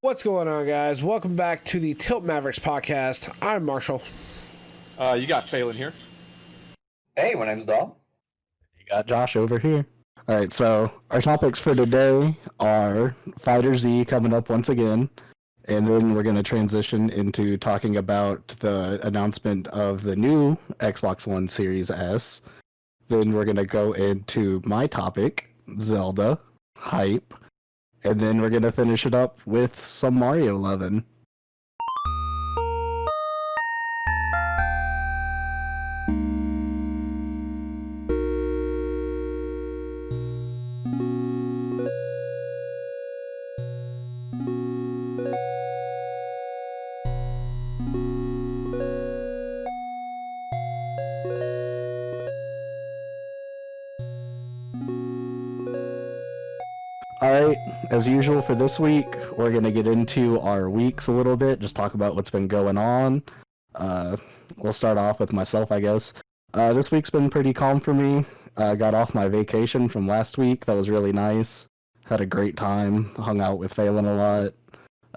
What's going on, guys? Welcome back to the Tilt Mavericks podcast. I'm Marshall. You got Phelan here. Hey, my name's Dom. You got Josh over here. All right, so our topics for today are Fighter Z coming up once again, and then we're going to transition into talking about the announcement of the new Xbox One Series S. Then we're going to go into my topic, Zelda, hype, and then we're going to finish it up with some Mario 11. Alright, as usual for this week, we're going to get into our weeks a little bit, just talk about what's been going on. We'll start off with myself, I guess. This week's been pretty calm for me. Got off my vacation from last week. That was really nice. Had a great time. Hung out with Phelan a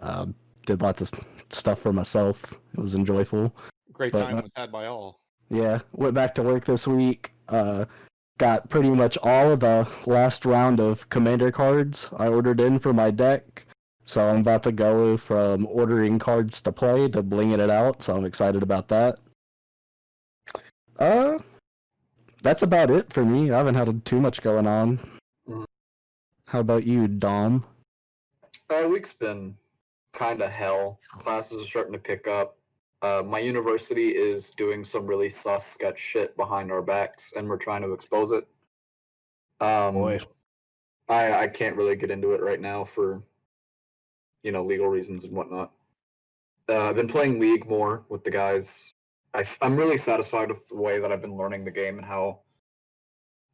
lot. Did lots of stuff for myself. It was enjoyable. Great time was had by all. Yeah, went back to work this week. Got pretty much all of the last round of commander cards I ordered in for my deck. So I'm about to go from ordering cards to play to blinging it out, so I'm excited about that. That's about it for me. I haven't had too much going on. How about you, Dom? Week's been kind of hell. Classes are starting to pick up. My university is doing some really sus sketch shit behind our backs, and we're trying to expose it. Boy. I can't really get into it right now for, legal reasons and whatnot. I've been playing League more with the guys. I'm really satisfied with the way that I've been learning the game and how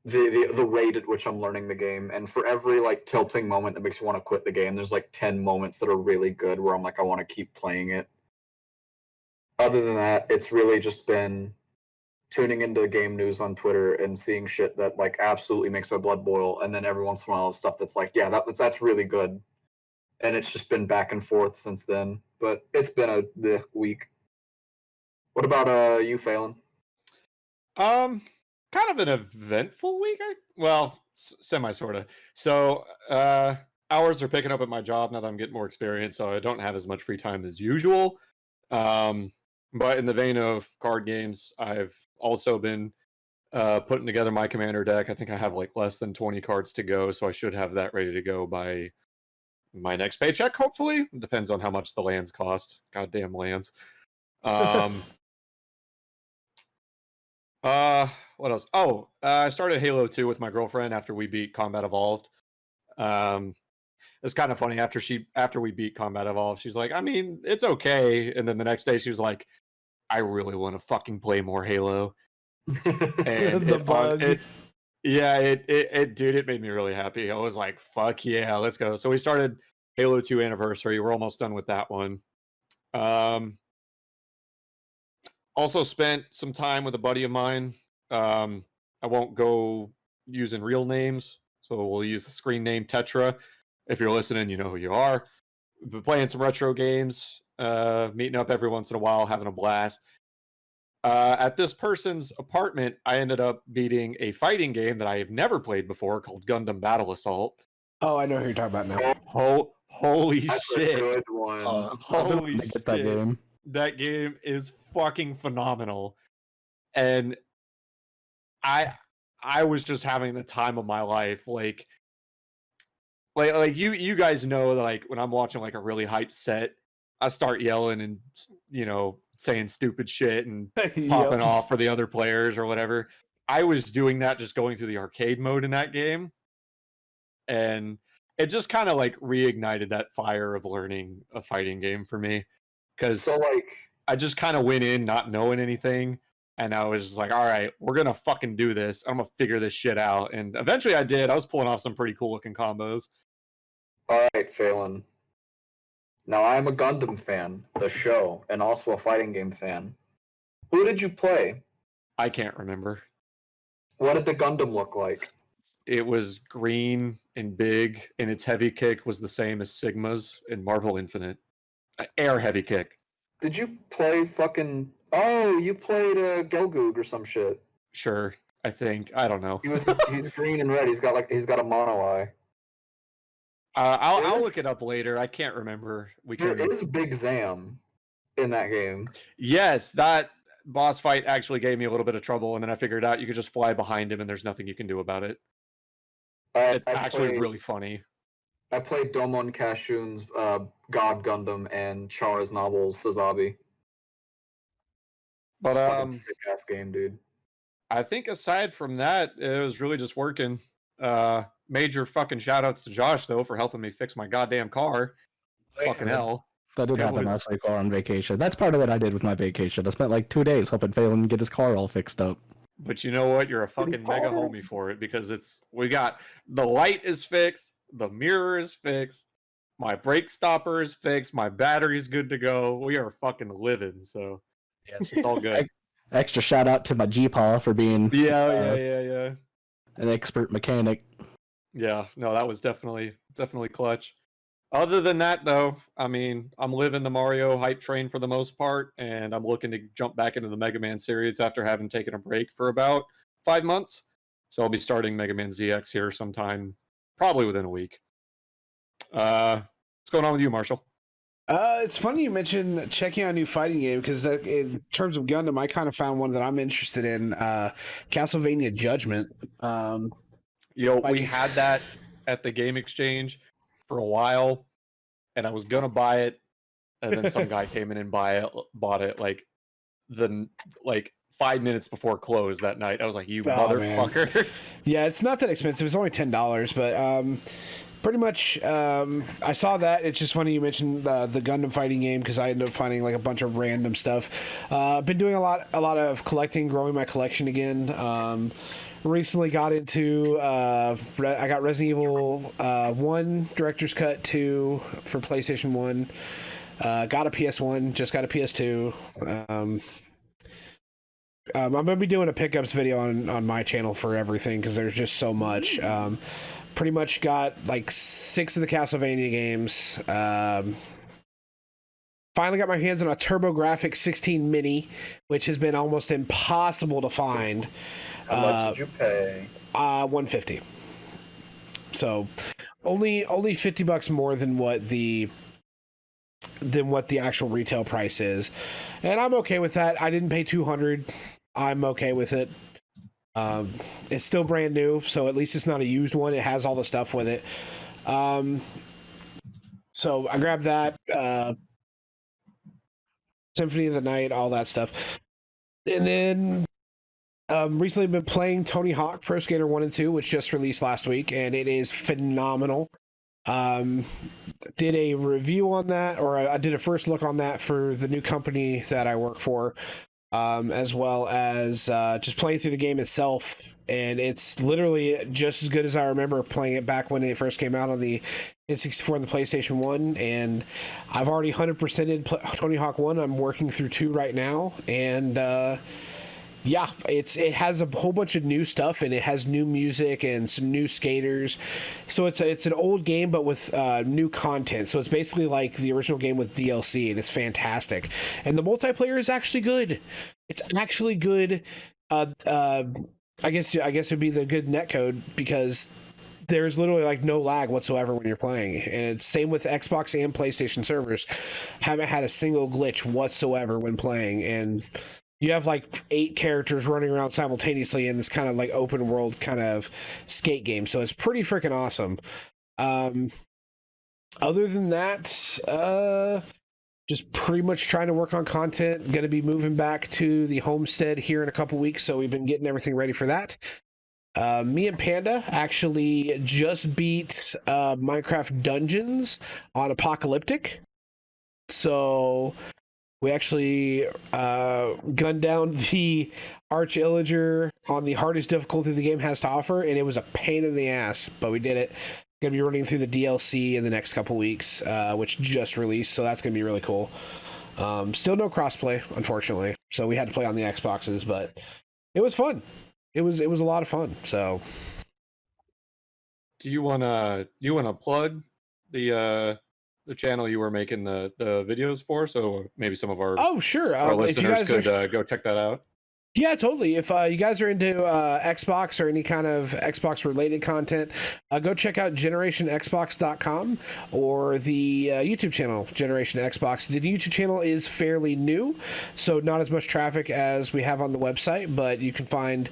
the rate at which I'm learning the game. And for every tilting moment that makes me want to quit the game, there's 10 moments that are really good where I'm I want to keep playing it. Other than that, it's really just been tuning into game news on Twitter and seeing shit that absolutely makes my blood boil, and then every once in a while stuff that's that's really good, and it's just been back and forth since then. But it's been the week. What about you, Phelan? Kind of an eventful week. Semi sorta. So hours are picking up at my job now that I'm getting more experience, so I don't have as much free time as usual. But in the vein of card games, I've also been putting together my commander deck. I think I have less than 20 cards to go, so I should have that ready to go by my next paycheck, hopefully. It depends on how much the lands cost. Goddamn lands. What else? Oh, I started Halo 2 with my girlfriend after we beat Combat Evolved. It's kind of funny, after we beat Combat Evolved, she's like, I mean, it's okay. And then the next day she was like, I really want to fucking play more Halo. And The bug. Dude, it made me really happy. I was like, fuck yeah, let's go. So we started Halo 2 Anniversary. We're almost done with that one. Also spent some time with a buddy of mine. I won't go using real names, so we'll use the screen name Tetra. If you're listening, you know who you are. We've been playing some retro games, meeting up every once in a while, having a blast. At this person's apartment, I ended up beating a fighting game that I have never played before called Gundam Battle Assault. Oh, I know who you're talking about now. Holy That's shit. a good one. Holy get shit. that game. That game is fucking phenomenal. And I was just having the time of my life. Like you guys know that when I'm watching a really hyped set, I start yelling and saying stupid shit and popping off for the other players or whatever. I was doing that just going through the arcade mode in that game, and it just kind of reignited that fire of learning a fighting game for me, because I just kind of went in not knowing anything, and I was just like, all right, we're gonna fucking do this. I'm gonna figure this shit out. And eventually I did. I was pulling off some pretty cool looking combos. All right, Phelan. Now, I'm a Gundam fan, the show, and also a fighting game fan. Who did you play? I can't remember. What did the Gundam look like? it was green and big, and its heavy kick was the same as Sigma's in Marvel Infinite. Air heavy kick. Did you play fucking? Oh, you played Gelgoog or some shit. Sure, I think. I don't know. He's green and red. He's got a mono eye. I'll look it up later. I can't remember. There is Big Zam in that game. Yes, that boss fight actually gave me a little bit of trouble, and then I figured out you could just fly behind him, and there's nothing you can do about it. It's actually really funny. I played Domon Kashun's God Gundam and Char's Nobel's Sazabi. But sick ass game, dude. I think aside from that, it was really just working. Major fucking shout outs to Josh though for helping me fix my goddamn car. Fucking hell. That did happen last week while on vacation. That's part of what I did with my vacation. I spent like 2 days helping Phelan get his car all fixed up. But you know what? You're a fucking mega homie for it because we got the light is fixed, the mirror is fixed, my brake stopper is fixed, my battery's good to go. We are fucking living, so it's all good. Extra shout out to my G-Paw for being yeah. an expert mechanic. Yeah, no, that was definitely clutch. Other than that, though, I mean, I'm living the Mario hype train for the most part, and I'm looking to jump back into the Mega Man series after having taken a break for about 5 months. So I'll be starting Mega Man ZX here sometime, probably within a week. What's going on with you, Marshall? It's funny you mentioned checking out a new fighting game because in terms of Gundam, I kind of found one that I'm interested in, Castlevania Judgment. We had that at the Game Exchange for a while, and I was gonna buy it, and then some guy came in and bought it like 5 minutes before close that night. I was like, "You motherfucker!" Man. Yeah, it's not that expensive. It's only $10, but pretty much, I saw that. It's just funny you mentioned the Gundam fighting game because I ended up finding like a bunch of random stuff. I've been doing a lot of collecting, growing my collection again. Recently got into I got Resident Evil 1 Director's Cut 2 for PlayStation 1. Got a PS1, just got a PS2. I'm gonna be doing a pickups video on my channel for everything because there's just so much. Pretty much got like 6 of the Castlevania games. Finally got my hands on a TurboGrafx 16 Mini, which has been almost impossible to find. How much did you pay? $150. So only $50 more than what the actual retail price is, and I'm okay with that. I didn't pay $200. I'm okay with it. It's still brand new, so at least it's not a used one. It has all the stuff with it. So I grabbed that. Symphony of the Night, all that stuff, and then. Recently been playing Tony Hawk Pro Skater 1 and 2, which just released last week, and it is phenomenal. Did a review on that, or I did a first look on that for the new company that I work for, as well as just playing through the game itself. And it's literally just as good as I remember playing it back when it first came out on the N64 and the PlayStation 1. And I've already 100%ed Tony Hawk 1. I'm working through 2 right now, and yeah, it has a whole bunch of new stuff, and it has new music and some new skaters. So it's an old game, but with new content. So it's basically like the original game with DLC, and it's fantastic. And the multiplayer is actually good. It's actually good. I guess it'd be the good netcode because there's literally like no lag whatsoever when you're playing, and it's same with Xbox and PlayStation servers. Haven't had a single glitch whatsoever when playing, and you have like 8 characters running around simultaneously in this kind of like open world kind of skate game. So it's pretty freaking awesome. Other than that, just pretty much trying to work on content. Going to be moving back to the homestead here in a couple weeks. So we've been getting everything ready for that. Me and Panda actually just beat Minecraft Dungeons on Apocalyptic. So we actually gunned down the Arch Illager on the hardest difficulty the game has to offer, and it was a pain in the ass, but we did it. Gonna be running through the DLC in the next couple weeks, which just released, so that's gonna be really cool. Still no crossplay, unfortunately, so we had to play on the Xboxes, but it was fun. It was a lot of fun. So do you wanna plug the channel you were making the videos for? So maybe some of our Oh, sure. our If you listeners guys could are, go check that out. yeah, totally. If you guys are into Xbox or any kind of Xbox related content, go check out generationxbox.com or the YouTube channel, Generation Xbox. The YouTube channel is fairly new, so not as much traffic as we have on the website, but you can find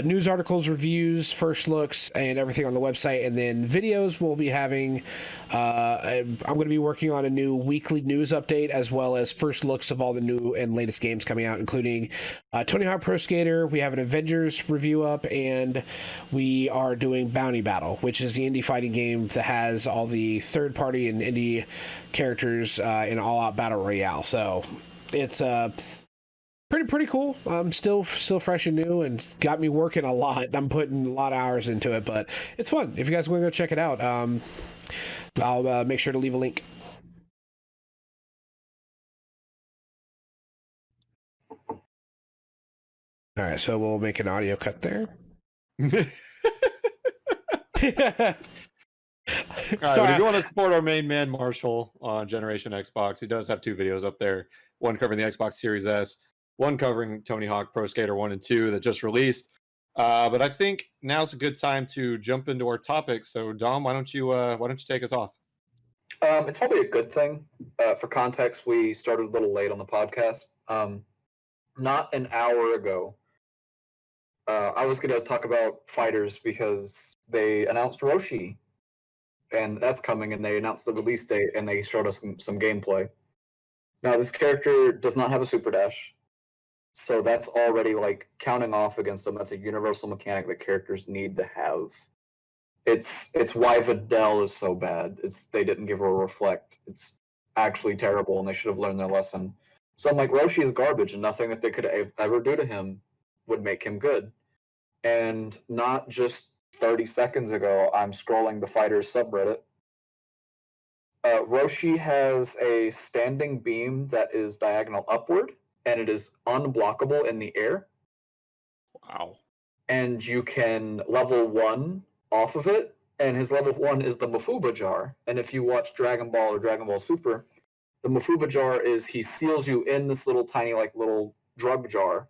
news articles, reviews, first looks, and everything on the website. And then videos, we'll be having, I'm going to be working on a new weekly news update, as well as first looks of all the new and latest games coming out, including Tony Hawk Pro Skater. We have an Avengers review up, and we are doing Bounty Battle, which is the indie fighting game that has all the third party and indie characters in all out battle royale. So it's pretty cool. Still fresh and new, and got me working a lot. I'm putting a lot of hours into it, but it's fun. If you guys want to go check it out, I'll make sure to leave a link. All right, so we'll make an audio cut there. All right, but Sorry. if you want to support our main man Marshall on Generation Xbox, he does have 2 videos up there. One covering the Xbox Series S, one covering Tony Hawk Pro Skater 1 and 2 that just released. But I think now's a good time to jump into our topics. So Dom, why don't you take us off? It's probably a good thing. For context, we started a little late on the podcast. Not an hour ago, I was going to talk about fighters because they announced Roshi, and that's coming, and they announced the release date, and they showed us some gameplay. Now, this character does not have a super dash, so that's already like counting off against them. That's a universal mechanic that characters need to have. It's why Videl is so bad. They didn't give her a reflect. It's actually terrible, and they should have learned their lesson. So I'm like, Roshi is garbage, and nothing that they could ever do to him would make him good. And not just 30 seconds ago, I'm scrolling the Fighters subreddit. Roshi has a standing beam that is diagonal upward, and it is unblockable in the air. Wow. And you can level 1 off of it, and his level 1 is the Mafuba jar. And if you watch Dragon Ball or Dragon Ball Super, the Mafuba jar is he seals you in this little tiny little drug jar,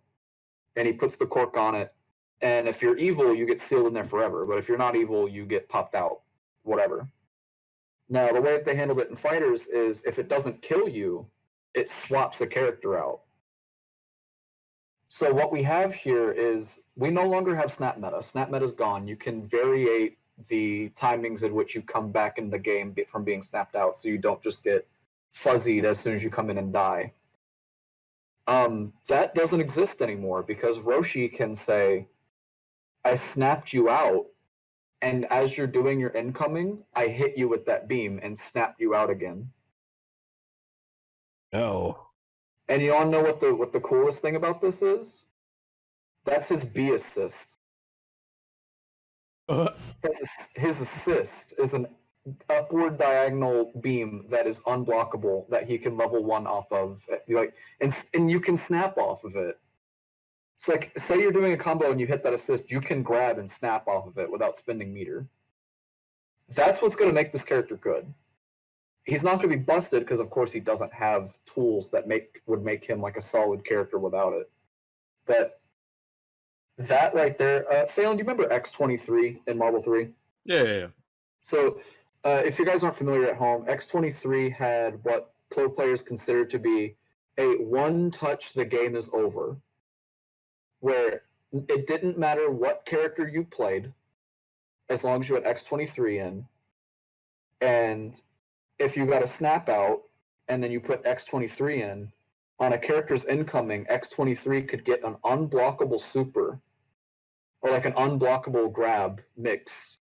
and he puts the cork on it. And if you're evil, you get sealed in there forever. But if you're not evil, you get popped out, whatever. Now, the way that they handled it in Fighters is if it doesn't kill you, it swaps a character out. So what we have here is we no longer have Snap Meta. Snap Meta's gone. You can variate the timings in which you come back in the game from being snapped out, so you don't just get fuzzied as soon as you come in and die. That doesn't exist anymore because Roshi can say, I snapped you out, and as you're doing your incoming, I hit you with that beam and snapped you out again. No. And you all know what the coolest thing about this is? That's his B assist. His assist is an upward diagonal beam that is unblockable that he can level 1 off of. And you can snap off of it. It's like, say you're doing a combo and you hit that assist, you can grab and snap off of it without spending meter. That's what's going to make this character good. He's not going to be busted because, of course, he doesn't have tools that would make him like a solid character without it. But that right there, Phelan, do you remember X-23 in Marble 3? Yeah. So, if you guys aren't familiar at home, X-23 had what pro players considered to be a one-touch the game is over, where it didn't matter what character you played, as long as you had X-23 in, and if you got a snap out and then you put X-23 in, on a character's incoming, X-23 could get an unblockable super, or like an unblockable grab mix.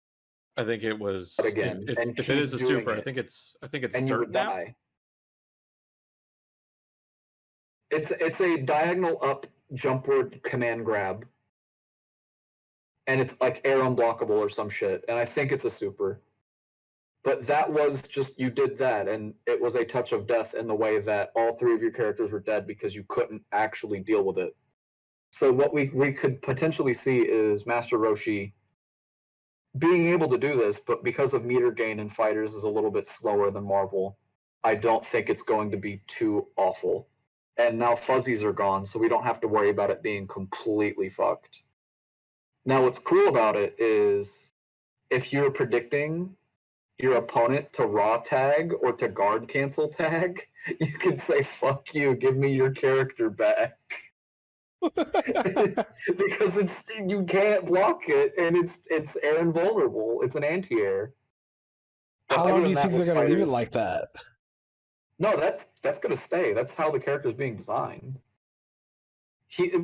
I think it was. But again, if it is a super, I think it's and you dirt would nap. die. It's a diagonal up jumpward command grab, and it's like air unblockable or some shit. And I think it's a super. But that was just, you did that, and it was a touch of death in the way that all 3 of your characters were dead because you couldn't actually deal with it. So what we could potentially see is Master Roshi being able to do this, but because of meter gain in fighters is a little bit slower than Marvel, I don't think it's going to be too awful. And now fuzzies are gone, so we don't have to worry about it being completely fucked. Now, what's cool about it is if you're predicting your opponent to raw tag or to guard cancel tag, you can say, fuck you, give me your character back. Because you can't block it, and it's air invulnerable. It's an anti-air. How long do you think they're going to leave it like that? No, that's going to stay. That's how the character is being designed.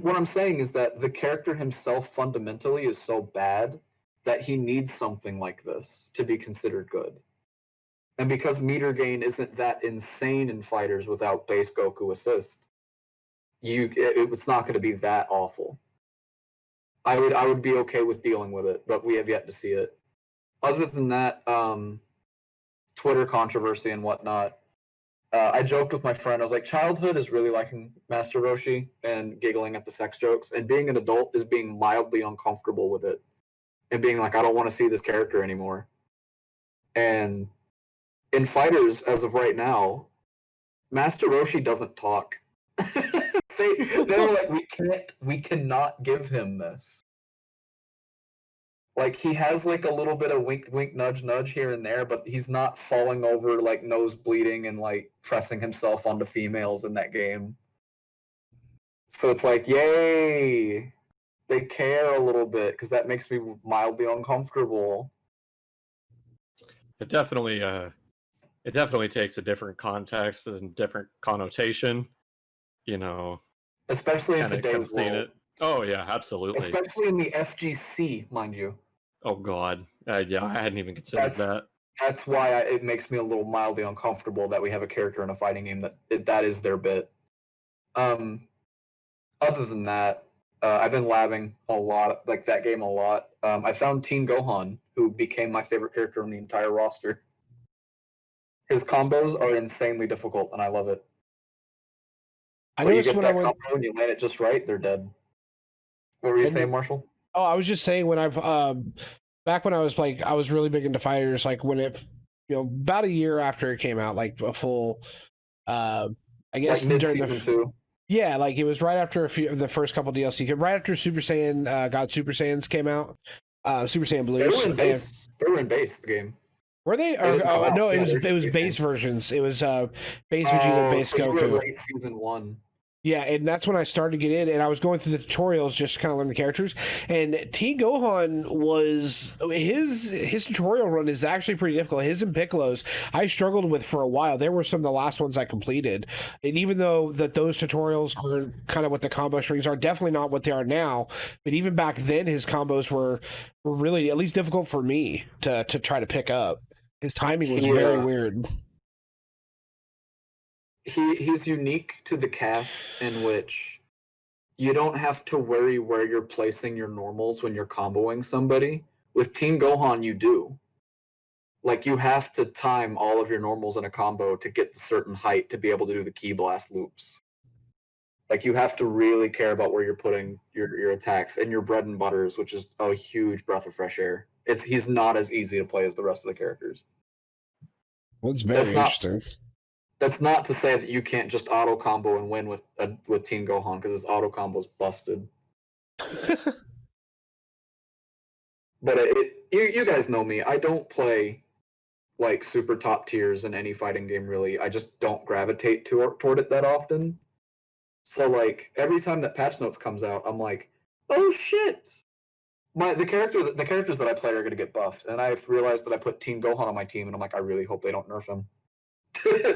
What I'm saying is that the character himself fundamentally is so bad that he needs something like this to be considered good. And because meter gain isn't that insane in fighters without base Goku assist, it's not going to be that awful. I would be okay with dealing with it, but we have yet to see it. Other than that, Twitter controversy and whatnot, I joked with my friend. I was like, childhood is really liking Master Roshi and giggling at the sex jokes, and being an adult is being mildly uncomfortable with it and being like, I don't want to see this character anymore. And in fighters, as of right now, Master Roshi doesn't talk. They're like, we cannot give him this. Like, he has like a little bit of wink, wink, nudge, nudge here and there, but he's not falling over, like nose bleeding and like pressing himself onto females in that game. So it's like, yay, they care a little bit, because that makes me mildly uncomfortable. It definitely takes a different context and different connotation, you know. Especially in today's world. It. Oh yeah, absolutely. Especially in the FGC, mind you. Oh god, yeah, I hadn't even considered that. That's why it makes me a little mildly uncomfortable that we have a character in a fighting game that is their bit. Other than that, I've been labbing a lot, like that game a lot. I found Teen Gohan, who became my favorite character on the entire roster. His combos are insanely difficult, and I love it. I noticed when I went, combo and you land it just right, they're dead. What were you saying, Marshall? Oh, I was just saying when back when I was like, I was really big into fighters, like when it, about a year after it came out, like a full, I guess like during the 2. Yeah, like it was right after a few of the first couple DLC, right after Super Saiyan, God Super Saiyans came out, Super Saiyan Blues. They were in base the game. Were they? No, it was base versions. It was base Vegeta, base Goku. Season 1. Yeah, and that's when I started to get in, and I was going through the tutorials just to kind of learn the characters. And Teen Gohan was his tutorial run is actually pretty difficult. His and Piccolo's I struggled with for a while. They were some of the last ones I completed, and even though those tutorials are kind of what the combo strings are, definitely not what they are now. But even back then, his combos were really at least difficult for me to try to pick up. His timing was very weird. He's unique to the cast in which you don't have to worry where you're placing your normals when you're comboing somebody. With Teen Gohan, you do. Like, you have to time all of your normals in a combo to get the certain height to be able to do the Ki Blast loops. Like, you have to really care about where you're putting your attacks and your bread and butters, which is a huge breath of fresh air. He's not as easy to play as the rest of the characters. Well, it's very interesting. That's not to say that you can't just auto combo and win with Teen Gohan, because his auto combo's busted. But you guys know me. I don't play like super top tiers in any fighting game, really. I just don't gravitate toward it that often. So like every time that patch notes comes out, I'm like, oh shit! The characters that I play are going to get buffed, and I've realized that I put Teen Gohan on my team, and I'm like, I really hope they don't nerf him.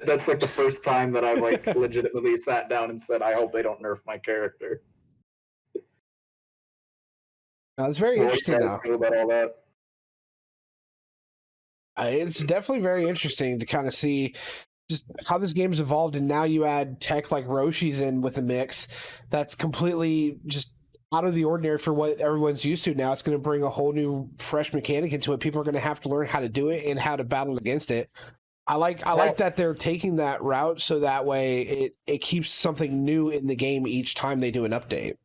That's like the first time that I've like legitimately sat down and said, I hope they don't nerf my character. That's very interesting now. About all that? It's definitely very interesting to kind of see just how this game's evolved, and now you add tech like Roshi's in with a mix that's completely just out of the ordinary for what everyone's used to now. It's going to bring a whole new fresh mechanic into it. People are going to have to learn how to do it and how to battle against it. I like that they're taking that route, so that way it keeps something new in the game each time they do an update.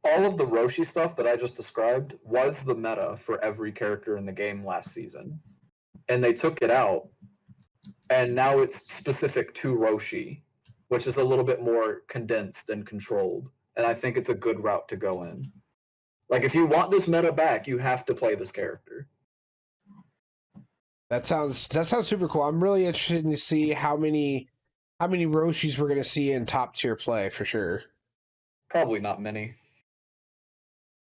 all of the Roshi stuff that I just described was the meta for every character in the game last season. And they took it out, and now it's specific to Roshi, which is a little bit more condensed and controlled. And I think it's a good route to go in. Like, if you want this meta back, you have to play this character. That sounds super cool. I'm really interested to see how many Roshis we're gonna see in top tier play for sure. Probably not many.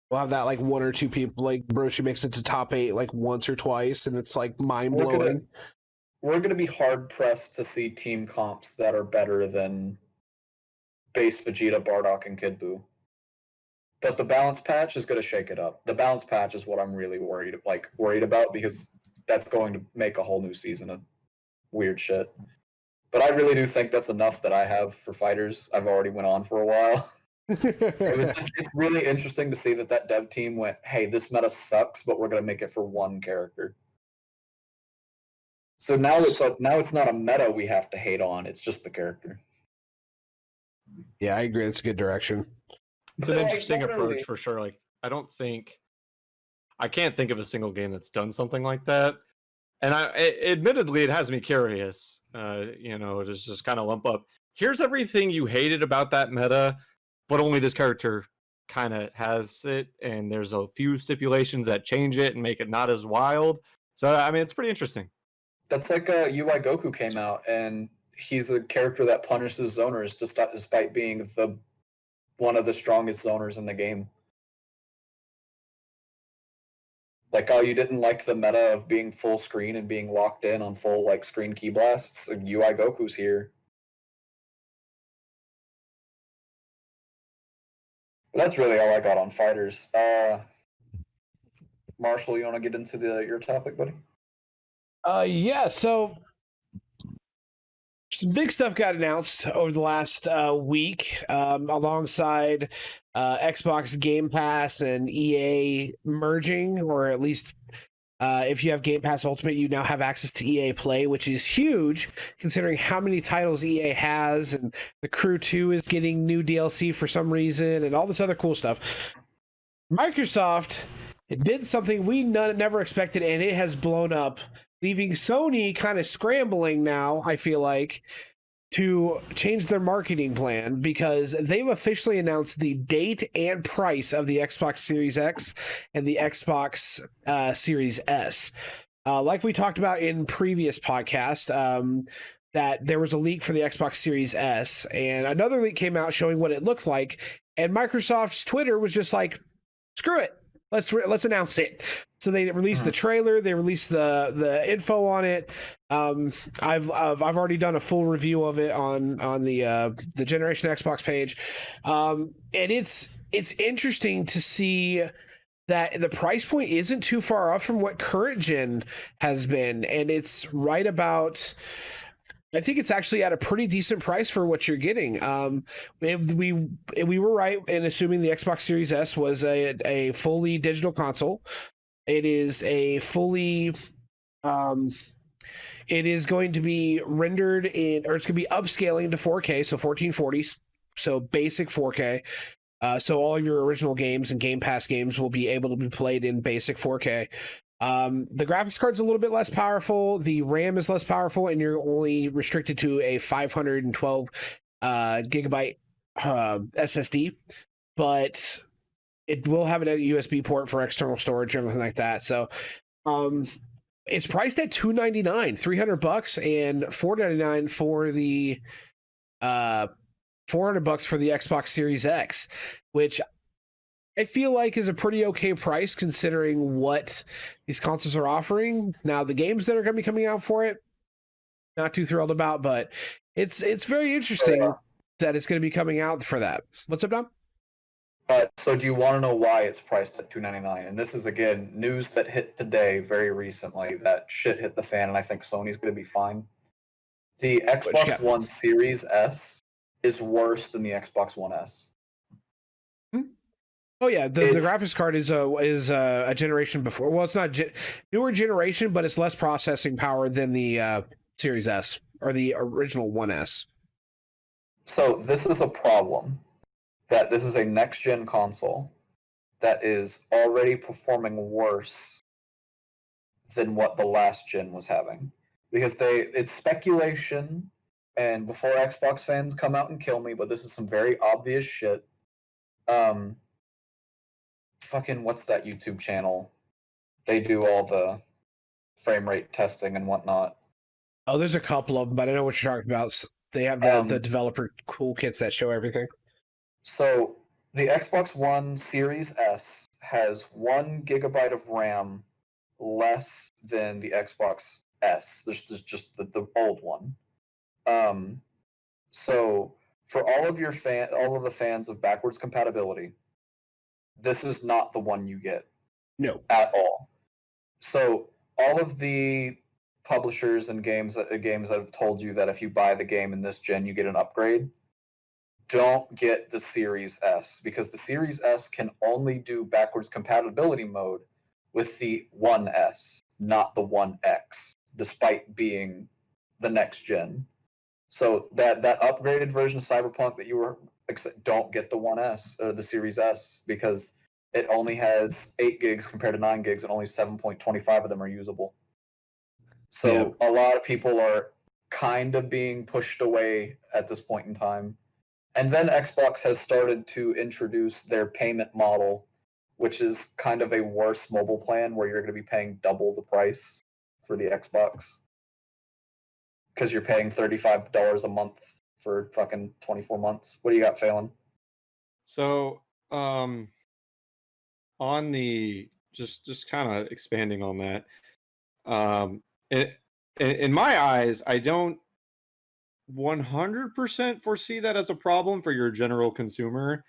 We'll have that like one or two people like Roshi makes it to top 8 like once or twice, and it's like mind blowing. We're gonna be hard pressed to see team comps that are better than base Vegeta, Bardock, and Kid Buu. But the balance patch is gonna shake it up. The balance patch is what I'm really worried about, because that's going to make a whole new season of weird shit. But I really do think that's enough that I have for fighters. I've already went on for a while. It's really interesting to see that dev team went, hey, this meta sucks, but we're going to make it for one character. So now it's not a meta we have to hate on. It's just the character. Yeah, I agree. It's a good direction. It's an interesting approach for sure. Like, I can't think of a single game that's done something like that. And admittedly, it has me curious. To just kind of lump up. Here's everything you hated about that meta, but only this character kind of has it. And there's a few stipulations that change it and make it not as wild. So, I mean, it's pretty interesting. That's like UI Goku came out, and he's a character that punishes zoners despite being one of the strongest zoners in the game. Like, oh, you didn't like the meta of being full screen and being locked in on full like screen key blasts? UI Goku's here. But that's really all I got on fighters. Marshall, you want to get into your topic, buddy? Yeah. So some big stuff got announced over the last week, alongside Xbox Game Pass and EA merging, or at least if you have Game Pass Ultimate, you now have access to EA Play, which is huge considering how many titles EA has, and The Crew 2 is getting new DLC for some reason, and all this other cool stuff. Microsoft did something we never expected, and it has blown up, leaving Sony kind of scrambling now, I feel like, to change their marketing plan, because they've officially announced the date and price of the Xbox Series X and the Xbox Series S. Like we talked about in previous podcast, that there was a leak for the Xbox Series S, and another leak came out showing what it looked like, and Microsoft's Twitter was just like, screw it. Let's announce it. So they released the trailer. They released the info on it. I've already done a full review of it on the Generation Xbox page, and it's interesting to see that the price point isn't too far off from what current gen has been, and it's right about. I think it's actually at a pretty decent price for what you're getting. We were right in assuming the Xbox Series S was a fully digital console. It is a fully, it is going to be rendered in, or it's going to be upscaling to 4K, so 1440, so basic 4K. So all of your original games and Game Pass games will be able to be played in basic 4K. The graphics card's a little bit less powerful. The RAM is less powerful, and you're only restricted to a 512 gigabyte SSD, but it will have a USB port for external storage and everything like that. So, it's priced at $299, $300, and $499 for the $400 for the Xbox Series X, which I feel like is a pretty okay price considering what these consoles are offering. Now, the games that are going to be coming out for it, not too thrilled about, but it's very interesting that it's going to be coming out for that. What's up, Dom? So do you want to know why it's priced at $299? And this is, again, news that hit today very recently. That shit hit the fan, and I think Sony's going to be fine. The Xbox One Series S is worse than the Xbox One S. Oh yeah, the graphics card is a generation before. Well, it's not newer generation, but it's less processing power than the Series S or the original 1S. So this is a problem. that this is a next-gen console that is already performing worse than what the last gen was having. Because it's speculation, and before Xbox fans come out and kill me, but this is some very obvious shit. Fucking what's that YouTube channel? They do all the frame rate testing and whatnot. Oh, there's a couple of them, but I know what you're talking about. They have the developer cool kits that show everything. So the Xbox One Series S has 1 gigabyte of RAM less than the Xbox S. This is just the old one. So for all of the fans of backwards compatibility, this is not the one you get. No. At all. So all of the publishers and games that have told you that if you buy the game in this gen you get an upgrade, don't get the Series S, because the Series S can only do backwards compatibility mode with the One S, not the One X, despite being the next gen. So that upgraded version of Cyberpunk that you were don't get the One S or the Series S, because it only has 8 gigs compared to 9 gigs, and only 7.25 of them are usable. So a lot of people are kind of being pushed away at this point in time. And then Xbox has started to introduce their payment model, which is kind of a worse mobile plan where you're going to be paying double the price for the Xbox. Because you're paying $35 a month for fucking 24 months. What do you got, Phelan? So, on the just kind of expanding on that, in my eyes, I don't 100% foresee that as a problem for your general consumer,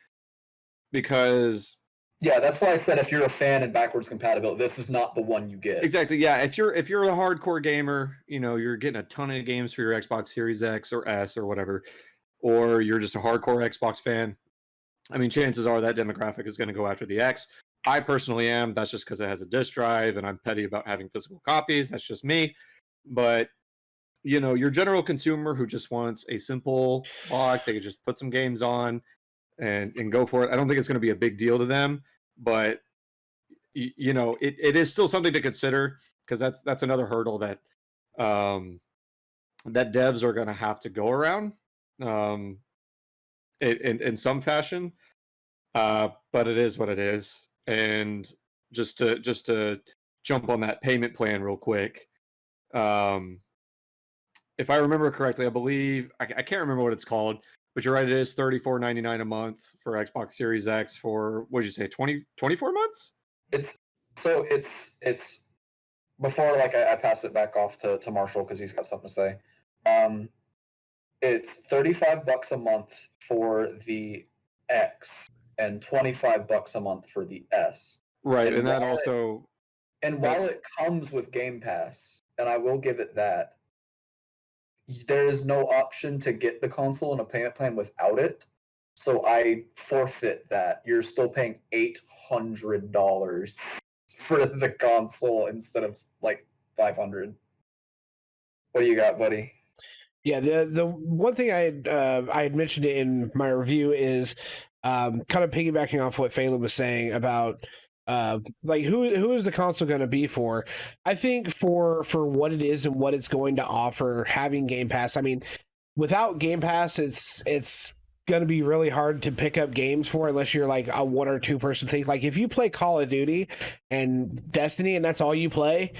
because that's why I said if you're a fan of backwards compatibility, this is not the one you get. Exactly. Yeah, if you're a hardcore gamer, you're getting a ton of games for your Xbox Series X or S or whatever, or you're just a hardcore Xbox fan. I mean, chances are that demographic is going to go after the X. I personally am. That's just because it has a disc drive, and I'm petty about having physical copies. That's just me. But your general consumer who just wants a simple box, they can just put some games on and go for it. I don't think it's going to be a big deal to them, but it is still something to consider, because that's another hurdle that that devs are going to have to go around in some fashion. But it is what it is. And just to jump on that payment plan real quick. If I remember correctly, I believe I can't remember what it's called, but you're right, it is $34.99 a month for Xbox Series X for, what did you say, 24 months? It's before I pass it back off to Marshall because he's got something to say. It's $35 a month for the X and $25 a month for the S. Right, and that while also. While it comes with Game Pass, and I will give it that, there is no option to get the console in a payment plan without it. So I forfeit that. You're still paying $800 for the console instead of $500. What do you got, buddy? Yeah, the one thing I had mentioned it in my review is kind of piggybacking off what Phelan was saying about who is the console going to be for. I think for what it is and what it's going to offer, having Game Pass, I mean, without Game Pass, it's going to be really hard to pick up games for, unless you're like a 1 or 2 person thing. Like if you play Call of Duty and Destiny and that's all you play,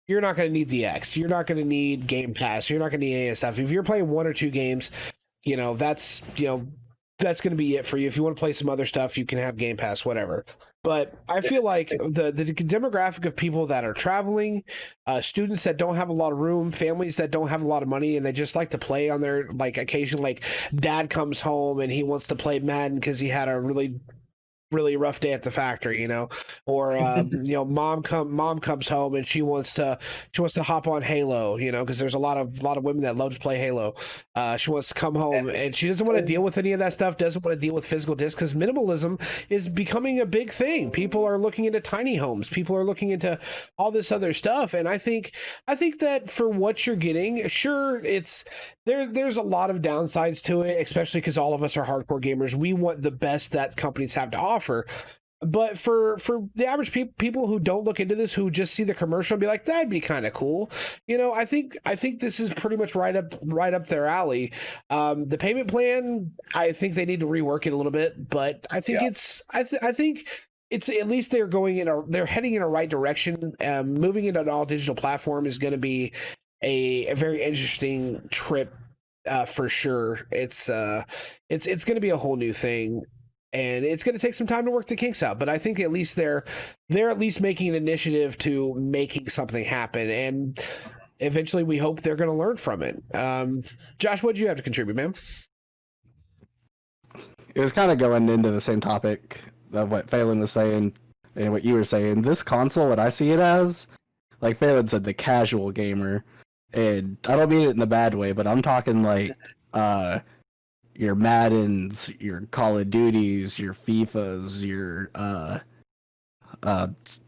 you're not going to need the X. You're not going to need Game Pass. You're not going to need any of that stuff. If you're playing 1 or 2 games, that's going to be it for you. If you want to play some other stuff, you can have Game Pass, whatever. But I feel like the demographic of people that are traveling, students that don't have a lot of room, families that don't have a lot of money, and they just like to play on their occasion, dad comes home and he wants to play Madden because he had a really really rough day at the factory, you know, or mom comes home and she wants to hop on Halo, you know, because there's a lot of women that love to play Halo. She wants to come home and she doesn't want to deal with any of that stuff, doesn't want to deal with physical discs, because minimalism is becoming a big thing. People are looking into tiny homes, people are looking into all this other stuff, and I think that for what you're getting, sure, it's there's a lot of downsides to it, especially because all of us are hardcore gamers. We want the best that companies have to offer. But for the average people who don't look into this, who just see the commercial and be like, that'd be kind of cool, you know, I think this is pretty much right up their alley. The payment plan, I think they need to rework it a little bit, but I think I think it's at least they're heading in a right direction. Moving into an all digital platform is going to be a very interesting trip, for sure. It's going to be a whole new thing, and it's going to take some time to work the kinks out. But I think at least they're at least making an initiative to making something happen, and eventually we hope they're going to learn from it. Josh, what did you have to contribute, man? It was kind of going into the same topic of what Phelan was saying and what you were saying. This console, what I see it as, like Phelan said, the casual gamer. And I don't mean it in the bad way, but I'm talking like your Maddens, your Call of Duties, your FIFAs, your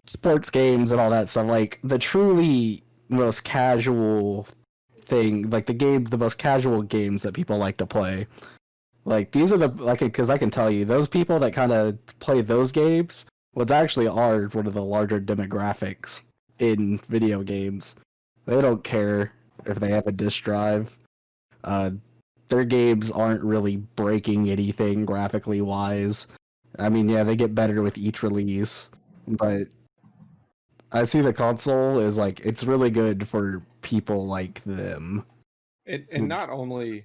sports games and all that stuff. Like the truly most casual thing, like the most casual games that people like to play. Like these are because I can tell you, those people that kind of play those games, what's actually are one of the larger demographics in video games. They don't care if they have a disk drive. Their games aren't really breaking anything graphically wise. I mean, yeah, they get better with each release, but I see the console is like, it's really good for people like them. And not only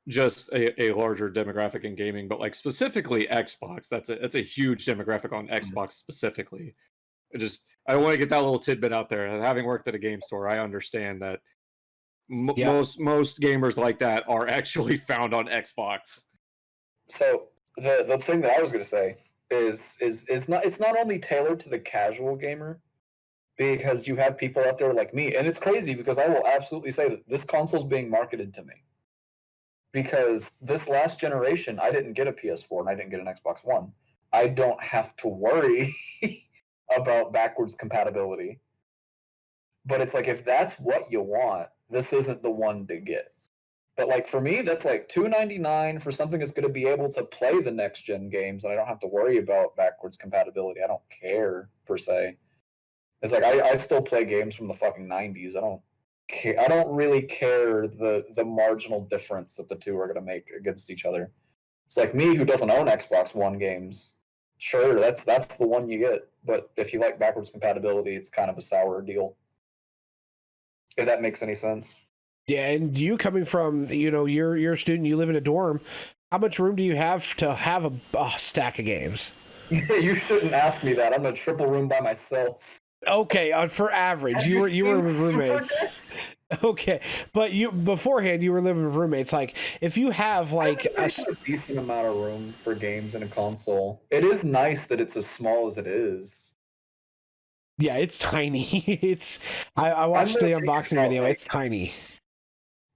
just a larger demographic in gaming, but like specifically Xbox. That's a huge demographic on Xbox specifically. I want to get that little tidbit out there. Having worked at a game store, I understand that most gamers like that are actually found on Xbox. So the thing that I was going to say is it's not only tailored to the casual gamer, because you have people out there like me, and it's crazy because I will absolutely say that this console's being marketed to me. Because this last generation, I didn't get a PS4 and I didn't get an Xbox One. I don't have to worry about backwards compatibility. But it's like, if that's what you want, this isn't the one to get. But like for me, that's like $299 for something that's going to be able to play the next gen games, and I don't have to worry about backwards compatibility. I don't care per se. It's like I still play games from the fucking 90s. I don't really care the marginal difference that the two are going to make against each other. It's like me, who doesn't own Xbox One games. Sure, that's the one you get. But if you like backwards compatibility, it's kind of a sour deal. If that makes any sense. Yeah, and you coming from, you're a student, you live in a dorm. How much room do you have to have a stack of games? You shouldn't ask me that. I'm in a triple room by myself. Okay, for average, you were with roommates. Okay, but beforehand you were living with roommates. Like, if you have like a decent amount of room for games in a console, it is nice that it's as small as it is. Yeah, it's tiny. I watched the unboxing video. It's tiny.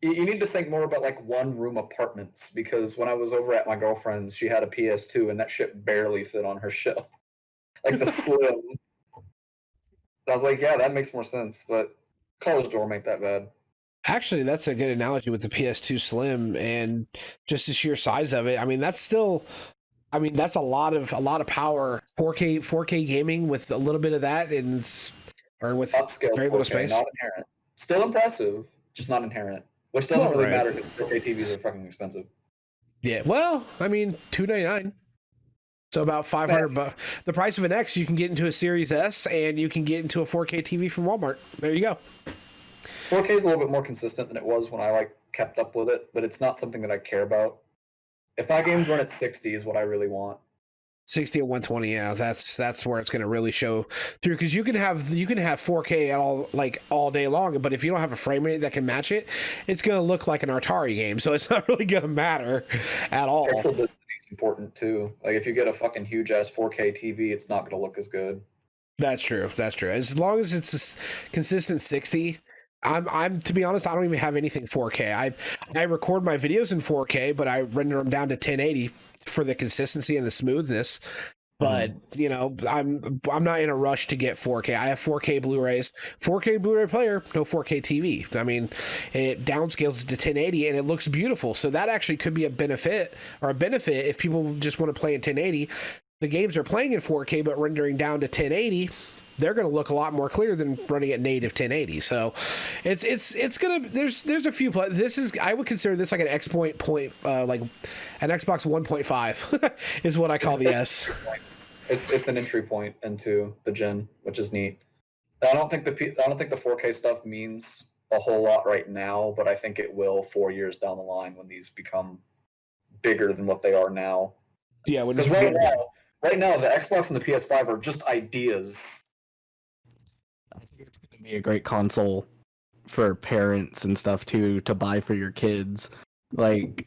You need to think more about like one room apartments, because when I was over at my girlfriend's, she had a PS2 and that shit barely fit on her shelf. Like the slim. I was like, yeah, that makes more sense, but college dorm ain't that bad. Actually, that's a good analogy with the PS2 Slim and just the sheer size of it. I mean, that's a lot of power. 4K gaming with a little bit of that, or with upscale very 4K, little space. Not inherent. Still impressive, just not inherent. Which doesn't really matter because 4K TVs are fucking expensive. Yeah, well, I mean, $299. So about $500. The price of an X, you can get into a Series S, and you can get into a 4K TV from Walmart. There you go. 4K is a little bit more consistent than it was when I kept up with it, but it's not something that I care about. If my games run at 60 is what I really want. 60 and 120, yeah, that's where it's going to really show through, because you can have 4K all day long, but if you don't have a frame rate that can match it, it's going to look like an Atari game, so it's not really going to matter at all. Pixel density is important too. Like if you get a fucking huge ass 4K TV, it's not going to look as good. That's true. As long as it's a consistent 60. I'm to be honest, I don't even have anything 4K. I record my videos in 4K, but I render them down to 1080 for the consistency and the smoothness. But you know, I'm not in a rush to get 4K. I have 4K Blu-rays, 4K Blu-ray player, no 4K TV. I mean, it downscales to 1080 and it looks beautiful. So that actually could be a benefit if people just want to play in 1080. The games are playing in 4K but rendering down to 1080. They're going to look a lot more clear than running at native 1080. So it's gonna there's a few this is, I would consider this like an like an Xbox 1.5 is what I call the S. It's an entry point into the gen, which is neat. I don't think the 4K stuff means a whole lot right now, but I think it will 4 years down the line when these become bigger than what they are now. Yeah, because right now the Xbox and the PS5 are just ideas. I think it's going to be a great console for parents and stuff too, to buy for your kids. Like,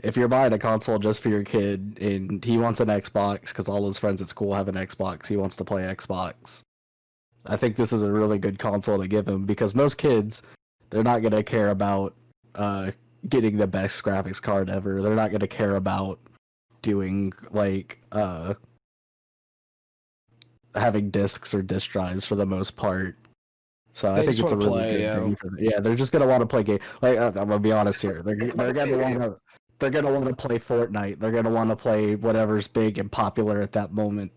if you're buying a console just for your kid and he wants an Xbox because all his friends at school have an Xbox, he wants to play Xbox, I think this is a really good console to give him, because most kids, they're not going to care about getting the best graphics card ever. They're not going to care about doing like having discs or disk drives for the most part. So I think it's a really good thing for them. Yeah, they're just gonna want to play game. Like I'm gonna be honest here, they're gonna want to play Fortnite. They're gonna want to play whatever's big and popular at that moment.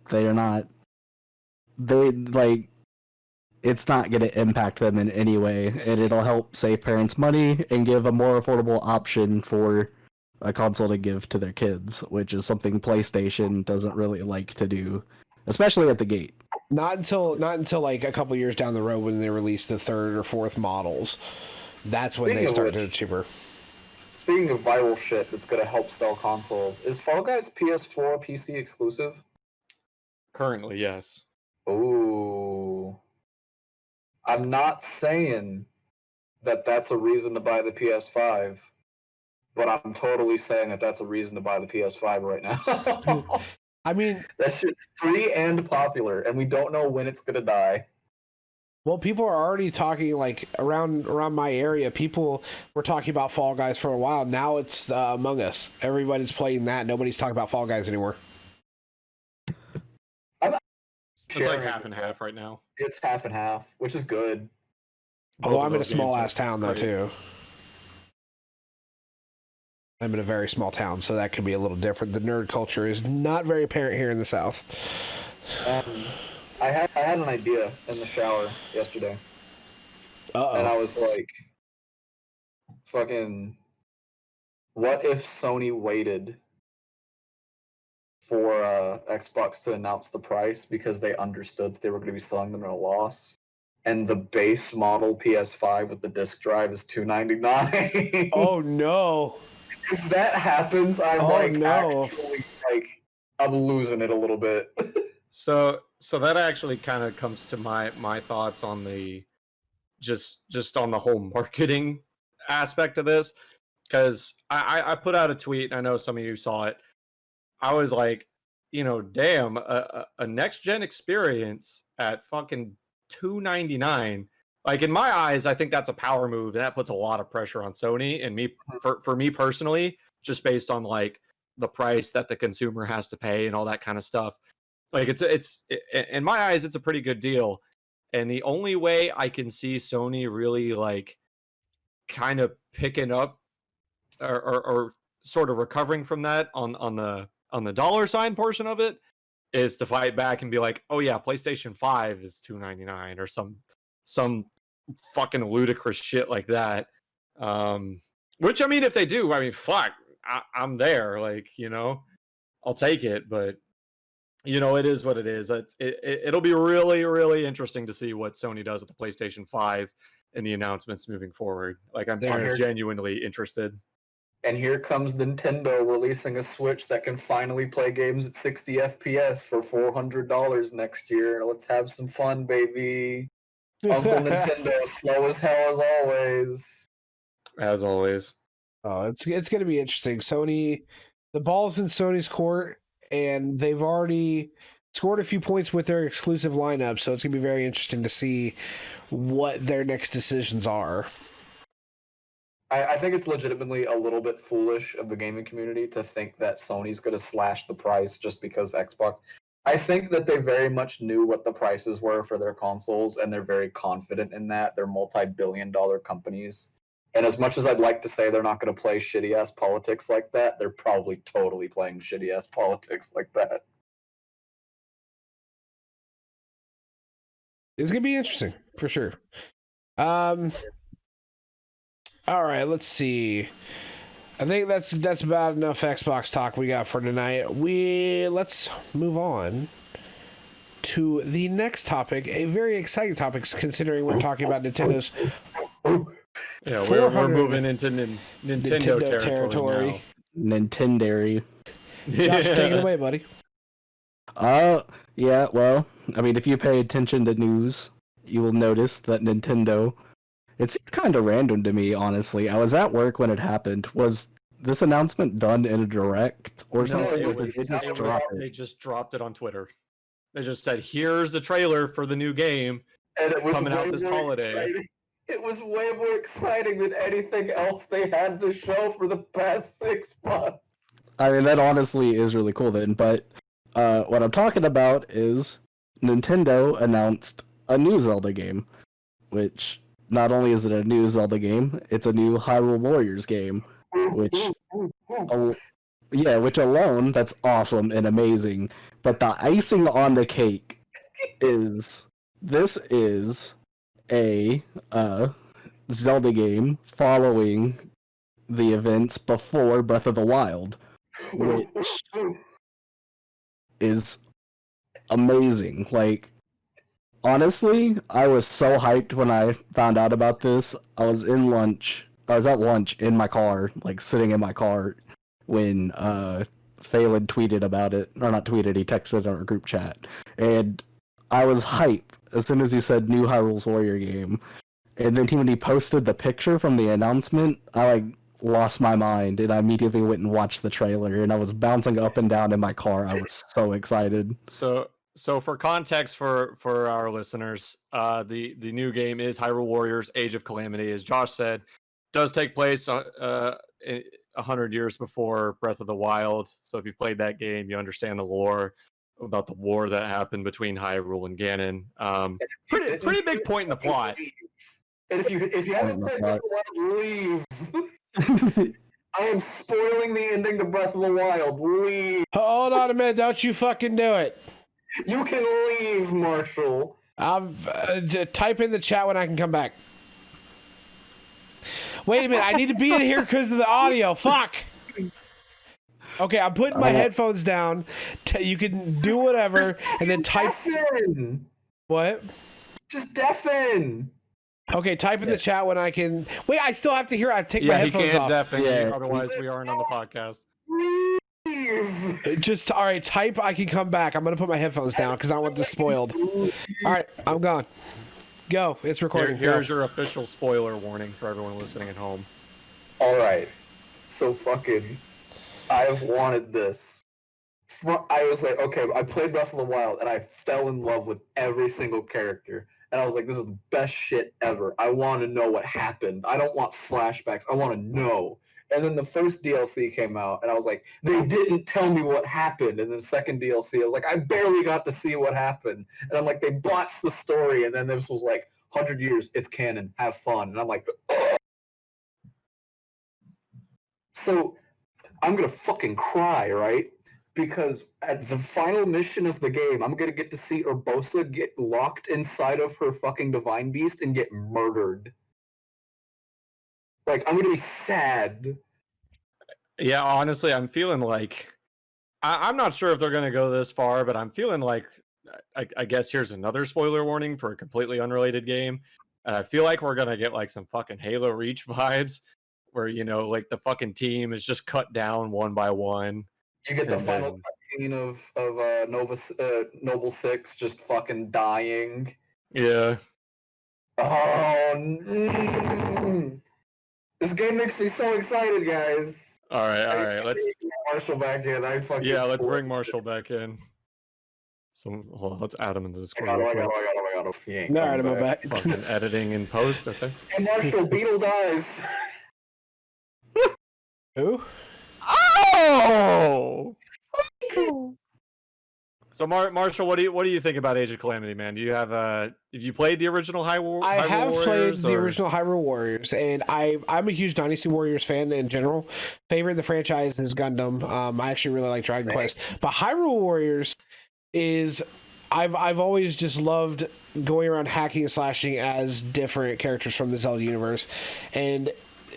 It's not gonna impact them in any way, and it'll help save parents money and give a more affordable option for a console to give to their kids, which is something PlayStation doesn't really like to do, especially at the gate. Not until like a couple years down the road when they release the third or fourth models. That's when they start to cheaper. Speaking of viral shit that's gonna help sell consoles, is Fall Guys PS4 PC exclusive? Currently, yes. Ooh. I'm not saying that that's a reason to buy the PS5, but I'm totally saying that that's a reason to buy the PS5 right now. I mean, that shit's free and popular, and we don't know when it's gonna die. Well, people are already talking, like around my area. People were talking about Fall Guys for a while. Now it's Among Us. Everybody's playing that. Nobody's talking about Fall Guys anymore. It's like half and half right now. It's half and half, which is good. Although I'm in a small ass town though too. I'm in a very small town, so that could be a little different. The nerd culture is not very apparent here in the South. I had an idea in the shower yesterday. And I was like, fucking, what if Sony waited for Xbox to announce the price because they understood that they were going to be selling them at a loss? And the base model PS5 with the disc drive is $299. Oh no. If that happens, I'm actually I'm losing it a little bit. So that actually kind of comes to my thoughts on the just on the whole marketing aspect of this, because I put out a tweet. I know some of you saw it. I was like, damn, a next gen experience at fucking $299. Like, in my eyes, I think that's a power move, and that puts a lot of pressure on Sony and me. For me personally, just based on like the price that the consumer has to pay and all that kind of stuff. Like, it's in my eyes, it's a pretty good deal. And the only way I can see Sony really like kind of picking up or sort of recovering from that on the dollar sign portion of it is to fight back and be like, oh yeah, PlayStation 5 is $299 or some fucking ludicrous shit like that. Which, I mean, if they do, I mean, fuck, I'm there. Like, I'll take it, but it is what it is. It'll be really, really interesting to see what Sony does with the PlayStation 5 and the announcements moving forward. Like, I'm genuinely interested. And here comes Nintendo releasing a Switch that can finally play games at 60 FPS for $400 next year. Let's have some fun, baby. Uncle Nintendo, slow as hell as always. As always. Oh, it's going to be interesting. Sony, the ball's in Sony's court, and they've already scored a few points with their exclusive lineup, so it's going to be very interesting to see what their next decisions are. I think it's legitimately a little bit foolish of the gaming community to think that Sony's going to slash the price just because Xbox. I think that they very much knew what the prices were for their consoles, and they're very confident in that. They're multi-billion-dollar companies. And as much as I'd like to say they're not going to play shitty-ass politics like that, they're probably totally playing shitty-ass politics like that. It's going to be interesting, for sure. All right, let's see. I think that's about enough Xbox talk we got for tonight. Let's move on to the next topic, a very exciting topic considering we're talking about Nintendo's. Yeah, we're moving into Nintendo territory. Nintendary. Josh, take it away, buddy. Yeah, well, I mean, if you pay attention to news, you will notice that Nintendo, it's kind of random to me, honestly. I was at work when it happened. Was this announcement done in a direct or something? They just dropped it on Twitter. They just said, here's the trailer for the new game and it was coming out this holiday. Exciting. It was way more exciting than anything else they had to show for the past 6 months. I mean, that honestly is really cool then, but what I'm talking about is Nintendo announced a new Zelda game, which not only is it a new Zelda game, it's a new Hyrule Warriors game, which alone, that's awesome and amazing. But the icing on the cake is this is a Zelda game following the events before Breath of the Wild, which is amazing. Like, honestly, I was so hyped when I found out about this. I was at lunch in my car, like sitting in my car, when Phelan tweeted about it. Or not tweeted, he texted our group chat. And I was hyped as soon as he said new Hyrule Warrior game. And then when he posted the picture from the announcement, I lost my mind, and I immediately went and watched the trailer, and I was bouncing up and down in my car. I was so excited. So for context for our listeners, the new game is Hyrule Warriors Age of Calamity. As Josh said, does take place 100 years before Breath of the Wild. So if you've played that game, you understand the lore about the war that happened between Hyrule and Ganon. Pretty big point in the plot. And if you haven't played Breath of the Wild, leave. I am spoiling the ending to Breath of the Wild. Leave. Hold on a minute. Don't you fucking do it. You can leave, Marshall. Type in the chat when I can come back. Wait a minute. I need to be in here because of the audio. Fuck. Okay, I'm putting my headphones down. You can do whatever, and then type. Deafen. What? Just deafen. Okay, type in the chat when I can. Wait, I still have to hear. I take my headphones off. Deafen you, otherwise we aren't on the podcast. Just all right. Type. I can come back. I'm gonna put my headphones down because I don't want this spoiled. All right, I'm gone. Go. It's recording. Here's your official spoiler warning for everyone listening at home. All right. So fucking, I've wanted this. I was like, okay, I played Breath of the Wild and I fell in love with every single character. And I was like, this is the best shit ever. I want to know what happened. I don't want flashbacks. I want to know. And then the first DLC came out, and I was like, they didn't tell me what happened. And then the second DLC, I was like, I barely got to see what happened. And I'm like, they botched the story. And then this was like, 100 years, it's canon, have fun. And I'm like, oh. So I'm going to fucking cry, right? Because at the final mission of the game, I'm going to get to see Urbosa get locked inside of her fucking Divine Beast and get murdered. Like, I'm going to be sad. Yeah, honestly, I'm feeling like... I'm not sure if they're going to go this far, but I'm feeling like... I guess here's another spoiler warning for a completely unrelated game. And I feel like we're going to get like some fucking Halo Reach vibes, where like the fucking team is just cut down one by one. You get the And final cutscene of Noble Six just fucking dying. Yeah. Oh, this game makes me so excited, guys. All right. Let's bring Marshall back in. let's bring Marshall back in. So hold on, let's add him into the Discord. I got him. He ain't All right, coming I'm back. Fucking editing in post. Okay. Hey, Marshall, Beetle dies. Who? Oh. So Marshall, what do you think about Age of Calamity, man? Do you have you played the original Hyrule I have played Warriors, the or? original Hyrule Warriors, and I'm a huge Dynasty Warriors fan in general. Favorite in the franchise is Gundam. I actually really like Dragon Quest, but Hyrule Warriors is I've always just loved going around hacking and slashing as different characters from the Zelda universe, and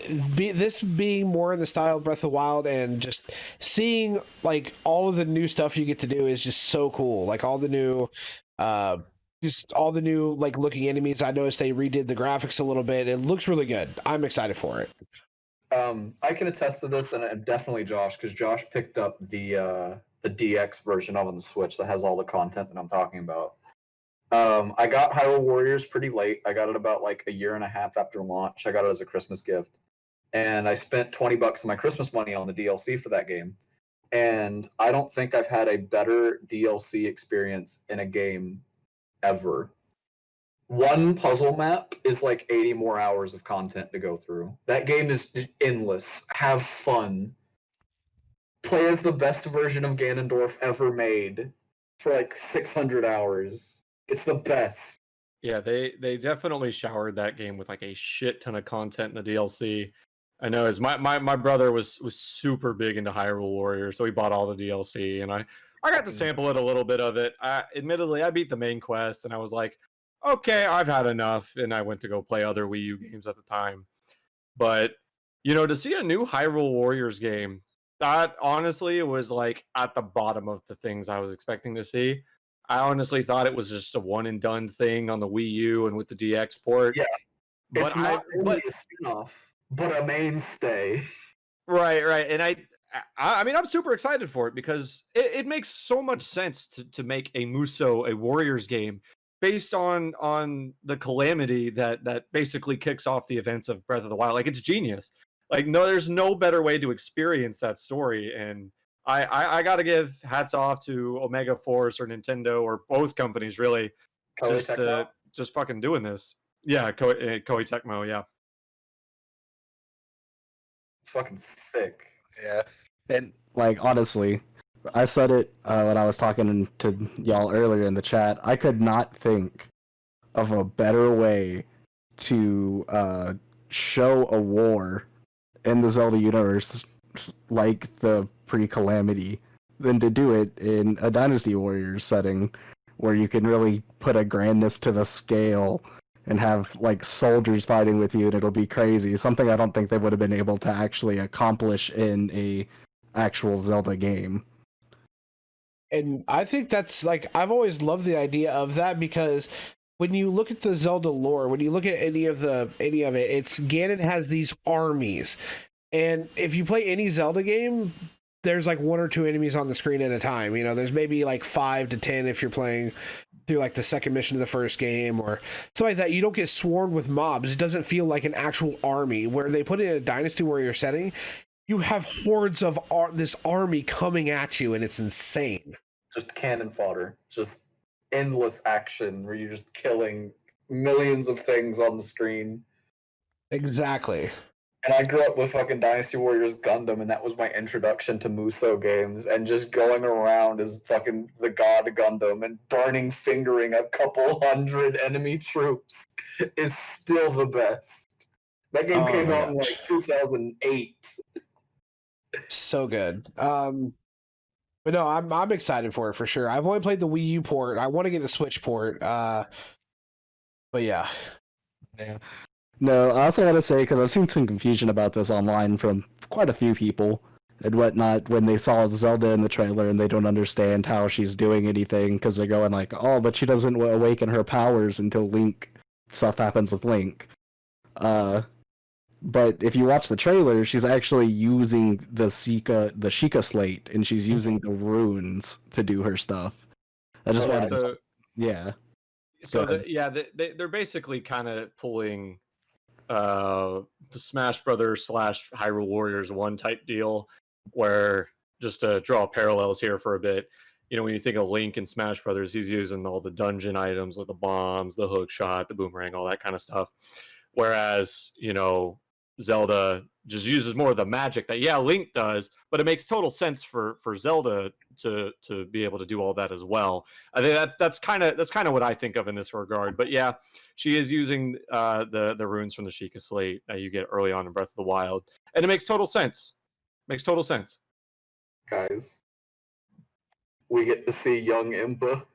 this being more in the style of Breath of the Wild, and just seeing like all of the new stuff you get to do is just so cool. Like all the new like looking enemies. I noticed they redid the graphics a little bit. It looks really good. I'm excited for it. I can attest to this, and definitely Josh, because Josh picked up the DX version of on the Switch that has all the content that I'm talking about. I got Hyrule Warriors pretty late. I got it about like a year and a half after launch. I got it as a Christmas gift. And I spent $20 of my Christmas money on the DLC for that game. And I don't think I've had a better DLC experience in a game ever. One puzzle map is like 80 more hours of content to go through. That game is endless. Have fun. Play as the best version of Ganondorf ever made for like 600 hours. It's the best. Yeah, they definitely showered that game with like a shit ton of content in the DLC. I know, as my brother was super big into Hyrule Warriors, so he bought all the DLC, and I got to sample it a little bit of it. Admittedly, I beat the main quest, and I was like, okay, I've had enough, and I went to go play other Wii U games at the time. But to see a new Hyrule Warriors game, that honestly was like at the bottom of the things I was expecting to see. I honestly thought it was just a one and done thing on the Wii U and with the DX port. Yeah, but it's not really a spin-off, but a mainstay. Right, and I mean, I'm super excited for it because it makes so much sense to make a Musou, a Warriors game, based on the calamity that basically kicks off the events of Breath of the Wild. Like, it's genius. Like, no, there's no better way to experience that story. And I got to give hats off to Omega Force or Nintendo or both companies, really, just fucking doing this. Yeah, Koei Tecmo, yeah. It's fucking sick. Yeah. And like honestly, I said it when I was talking to y'all earlier in the chat. I could not think of a better way to show a war in the Zelda universe like the pre-Calamity than to do it in a Dynasty Warriors setting where you can really put a grandness to the scale and have like soldiers fighting with you, and it'll be crazy. Something I don't think they would have been able to actually accomplish in a actual Zelda game. And I think that's like, I've always loved the idea of that, because when you look at the Zelda lore, when you look at any of it, it's Ganon has these armies. And if you play any Zelda game, there's like one or two enemies on the screen at a time. There's maybe like 5 to 10 if you're playing through like the second mission of the first game or something like that. You don't get swarmed with mobs. It doesn't feel like an actual army. Where they put it in a Dynasty Warrior setting, you have hordes of this army coming at you, and it's insane. Just cannon fodder. Just endless action where you're just killing millions of things on the screen. Exactly. And I grew up with fucking Dynasty Warriors Gundam, and that was my introduction to Musou games, and just going around as fucking the god Gundam and fingering a couple hundred enemy troops is still the best. That game came out in like 2008. So good. But no, I'm excited for it for sure. I've only played the Wii U port. I want to get the Switch port. But yeah. Yeah. No, I also want to say, because I've seen some confusion about this online from quite a few people and whatnot when they saw Zelda in the trailer and they don't understand how she's doing anything, because they're going like, oh, but she doesn't awaken her powers until stuff happens with Link. But if you watch the trailer, she's actually using the Sheikah slate, and she's using the runes to do her stuff. I just wanted to, yeah. So they're basically kind of pulling the Smash Brothers / Hyrule Warriors 1 type deal, where, just to draw parallels here for a bit, when you think of Link in Smash Brothers, he's using all the dungeon items like the bombs, the hook shot, the boomerang, all that kind of stuff. Whereas, Zelda just uses more of the magic that Link does, but it makes total sense for Zelda to be able to do all that as well. I think that's kind of what I think of in this regard. But yeah, she is using the runes from the Sheikah Slate that you get early on in Breath of the Wild, and it makes total sense. Guys, we get to see young Impa.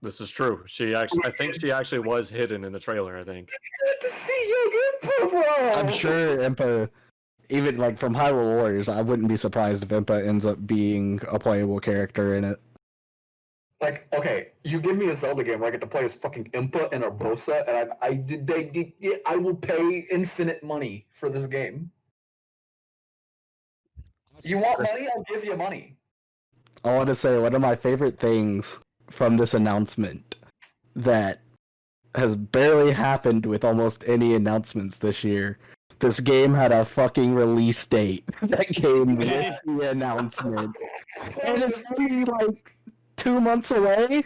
This is true. I think she actually was hidden in the trailer. I think. Get to see young Impa, bro. I'm sure Impa, even like from Hyrule Warriors, I wouldn't be surprised if Impa ends up being a playable character in it. Like, okay, you give me a Zelda game where I get to play as fucking Impa and Urbosa, and I will pay infinite money for this game. You want money? I'll give you money. I want to say one of my favorite things from this announcement that has barely happened with almost any announcements this year. This game had a fucking release date that came with the announcement. And it's only like 2 months away.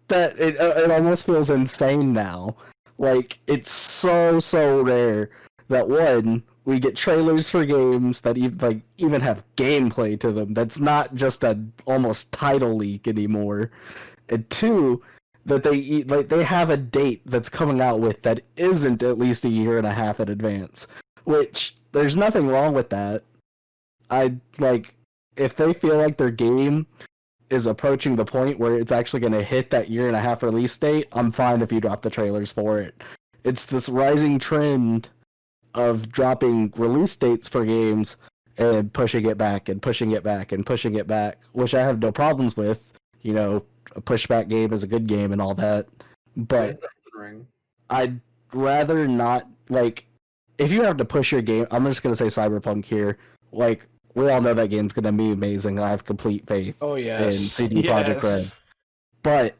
That it almost feels insane now. Like, it's so rare that, one, we get trailers for games that even have gameplay to them. That's not just a almost title leak anymore. And two, that they have a date that's coming out with that isn't at least a year and a half in advance. Which, there's nothing wrong with that. If they feel like their game is approaching the point where it's actually going to hit that year and a half release date, I'm fine if you drop the trailers for it. It's this rising trend of dropping release dates for games and pushing it back and pushing it back and pushing it back, which I have no problems with. A pushback game is a good game and all that, but I'd rather not, if you have to push your game, I'm just going to say Cyberpunk here, we all know that game's going to be amazing, and I have complete faith in CD Projekt Red. But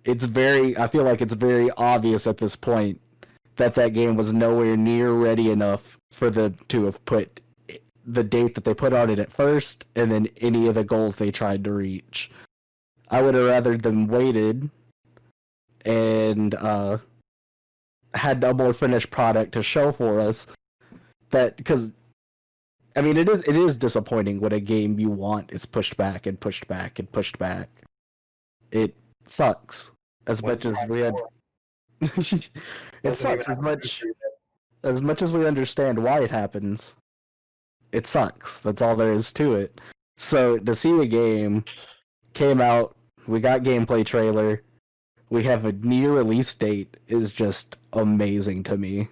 I feel like it's very obvious at this point that game was nowhere near ready enough for them to have put the date that they put on it at first, and then any of the goals they tried to reach. I would have rather them waited and had a more finished product to show for us. Because it is disappointing when a game you want is pushed back and pushed back and pushed back. It sucks as much as we had. It sucks as much as we understand why it happens. It sucks. That's all there is to it. So to see a game came out, we got gameplay trailer, we have a near release date is just amazing to me.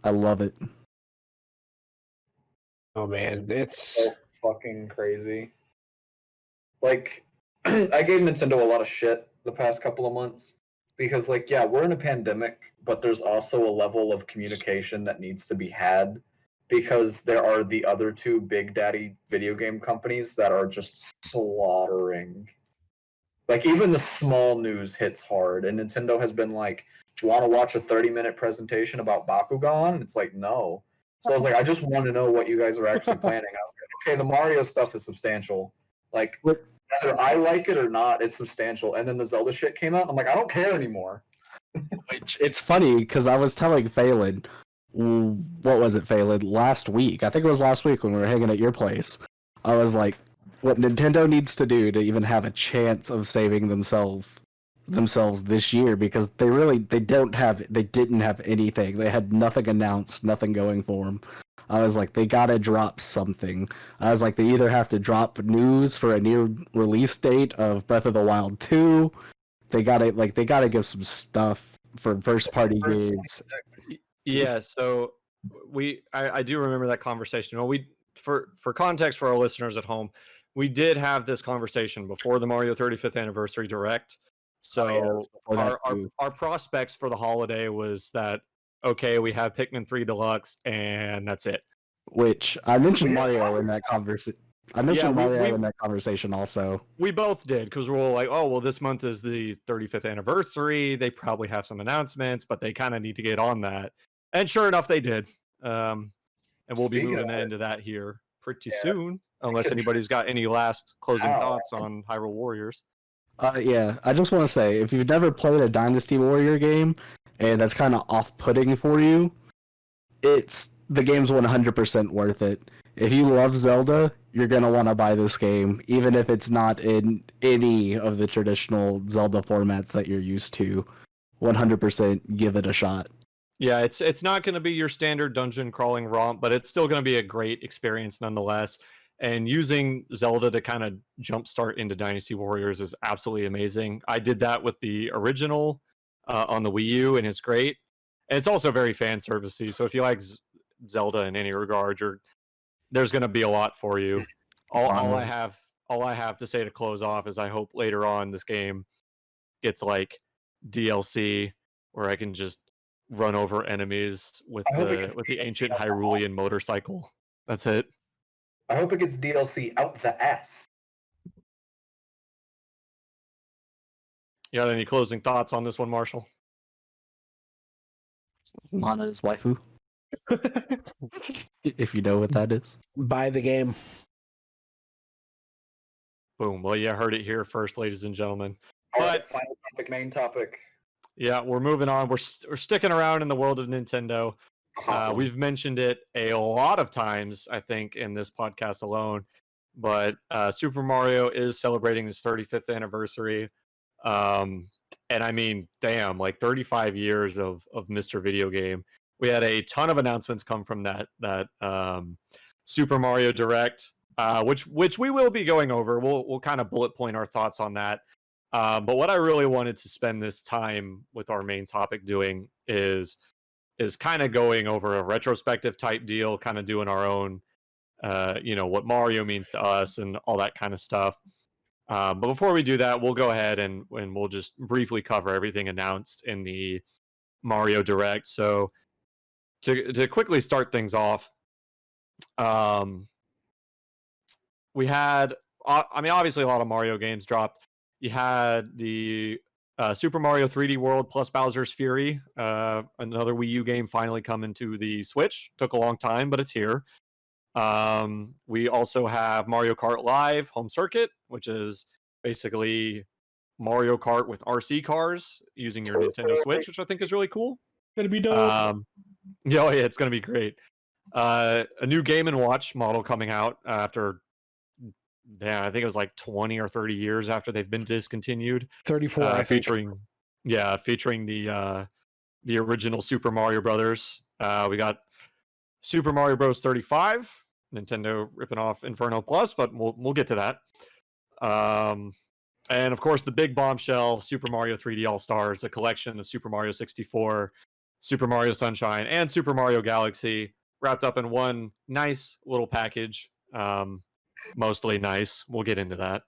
I love it. Oh man, it's so fucking crazy. I gave Nintendo a lot of shit the past couple of months because, we're in a pandemic, but there's also a level of communication that needs to be had because there are the other two big daddy video game companies that are just slaughtering. Even the small news hits hard, and Nintendo has been like, do you want to watch a 30-minute presentation about Bakugan? And it's like, no. So I was like, I just want to know what you guys are actually planning. I was like, okay, the Mario stuff is substantial. Whether I like it or not, it's substantial. And then the Zelda shit came out, and I'm like, I don't care anymore. It's funny, because I was telling Phelan, what was it, Phelan? Last week. I think it was last week when we were hanging at your place. I was like, what Nintendo needs to do to even have a chance of saving themselves this year, because they didn't have anything. They had nothing announced, nothing going for them. I was like, they gotta drop something. I was like, they either have to drop news for a new release date of Breath of the Wild 2. They gotta give some stuff for first party games. Yeah, so I do remember that conversation. Well, for context for our listeners at home, we did have this conversation before the Mario 35th anniversary direct. So our prospects for the holiday was that okay, we have Pikmin 3 Deluxe, and that's it. Which I mentioned Mario in that conversation. I mentioned we- Mario we- in that conversation also. We both did, because we're all like, oh, well, this month is the 35th anniversary. They probably have some announcements, but they kind of need to get on that. And sure enough, they did. And we'll be Speaking moving of it- into that here pretty Yeah. soon, unless can- anybody's got any last closing Ow. thoughts on Hyrule Warriors. Yeah, I just want to say, if you've never played a Dynasty Warrior game and that's kind of off-putting for you, the game's 100% worth it. If you love Zelda, you're gonna want to buy this game, even if it's not in any of the traditional Zelda formats that you're used to. 100% give it a shot. Yeah, it's not going to be your standard dungeon crawling romp, but it's still going to be a great experience nonetheless. And using Zelda to kind of jumpstart into Dynasty Warriors is absolutely amazing. I did that with the original on the Wii U, and it's great. And it's also very fan servicey. So if you like Zelda in any regard, there's going to be a lot for you. All I have to say to close off is I hope later on this game gets like DLC where I can just run over enemies with I hope it gets the DLC ancient out the Hyrulean motorcycle. That's it. I hope it gets DLC out the ass. You got any closing thoughts on this one, Marshall? Lana's waifu. If you know what that is. Buy the game. Boom. Well, you heard it here first, ladies and gentlemen. All right, But final topic, main topic. yeah, we're moving on. We're sticking around in the world of Nintendo. We've mentioned it a lot of times, I think, in this podcast alone. But Super Mario is celebrating its 35th anniversary. And I mean, damn, like 35 years of Mr. Video Game. We had a ton of announcements come from that Super Mario Direct, which we will be going over. We'll kind of bullet point our thoughts on that. But what I really wanted to spend this time with our main topic doing is kind of going over a retrospective type deal, kind of doing our own, what Mario means to us and all that kind of stuff. But before we do that, we'll go ahead and we'll just briefly cover everything announced in the Mario Direct. So to quickly start things off, we had, obviously a lot of Mario games dropped. You had the Super Mario 3D World plus Bowser's Fury, another Wii U game finally coming to the Switch. Took a long time, but it's here. We also have Mario Kart Live Home Circuit, which is basically Mario Kart with RC cars using your Nintendo Switch, which I think is really cool. Gonna be dope. Yeah, it's gonna be great. A new Game & Watch model coming out after, I think it was like 20 or 30 years after they've been discontinued. 34, I think. featuring the original Super Mario Brothers. We got Super Mario Bros. 35, Nintendo ripping off Inferno Plus, but we'll get to that. And of course, the big bombshell, Super Mario 3D All-Stars, a collection of Super Mario 64, Super Mario Sunshine, and Super Mario Galaxy, wrapped up in one nice little package. Mostly nice. We'll get into that.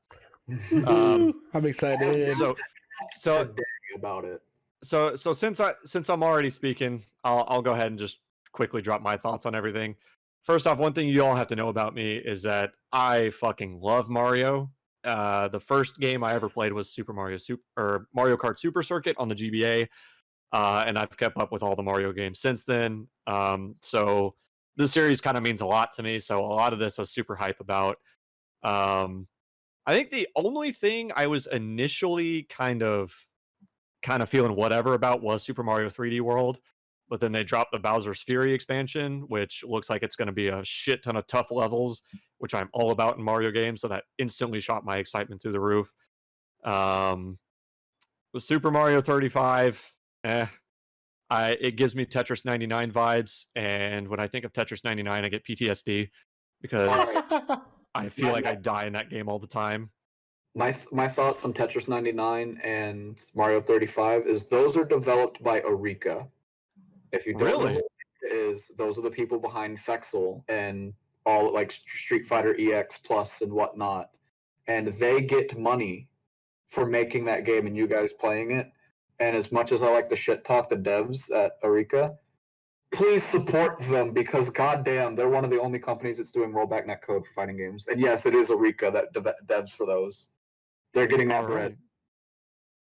I'm excited. So about it. So since I'm already speaking, I'll go ahead and just quickly drop my thoughts on everything. First off, one thing you all have to know about me is that I fucking love Mario. The first game I ever played was Mario Kart Super Circuit on the GBA, and I've kept up with all the Mario games since then. So this series kind of means a lot to me. So a lot of this I was super hype about. I think the only thing I was initially kind of feeling whatever about was Super Mario 3D World, but then they dropped the Bowser's Fury expansion, which looks like it's going to be a shit ton of tough levels, which I'm all about in Mario games, so that instantly shot my excitement through the roof. With Super Mario 35, it gives me Tetris 99 vibes, and when I think of Tetris 99, I get PTSD because I feel like I die in that game all the time. My thoughts on Tetris 99 and Mario 35 is those are developed by Eureka. If you don't know Really? what it is, those are the people behind Fexel and all like Street Fighter EX Plus and whatnot. And they get money for making that game and you guys playing it. And as much as I like to shit talk the devs at Eureka, please support them because goddamn, they're one of the only companies that's doing rollback netcode for fighting games. And yes, it is Eureka that devs for those. They're getting that All bread. right.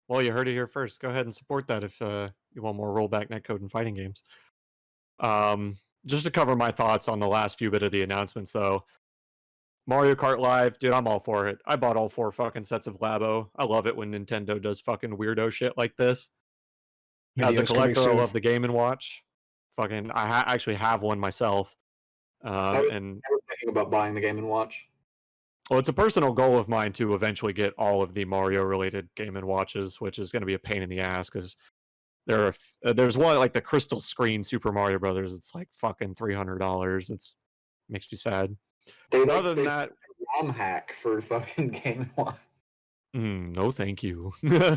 Well, you heard it here first. Go ahead and support that if you want more rollback netcode in fighting games. Just to cover my thoughts on the last few bit of the announcements, though. Mario Kart Live, dude, I'm all for it. I bought all 4 fucking sets of Labo. I love it when Nintendo does fucking weirdo shit like this. As a Videos coming collector, I soon. love the Game & Watch. Fucking, I actually have one myself. And I was thinking about buying the Game & Watch. well, it's a personal goal of mine to eventually get all of the Mario-related Game & Watches, which is going to be a pain in the ass because there's one like the Crystal Screen Super Mario Brothers. It's like fucking $300. It's makes me sad. They Other than that, ROM hack for fucking Game & Watch. no, thank you. No,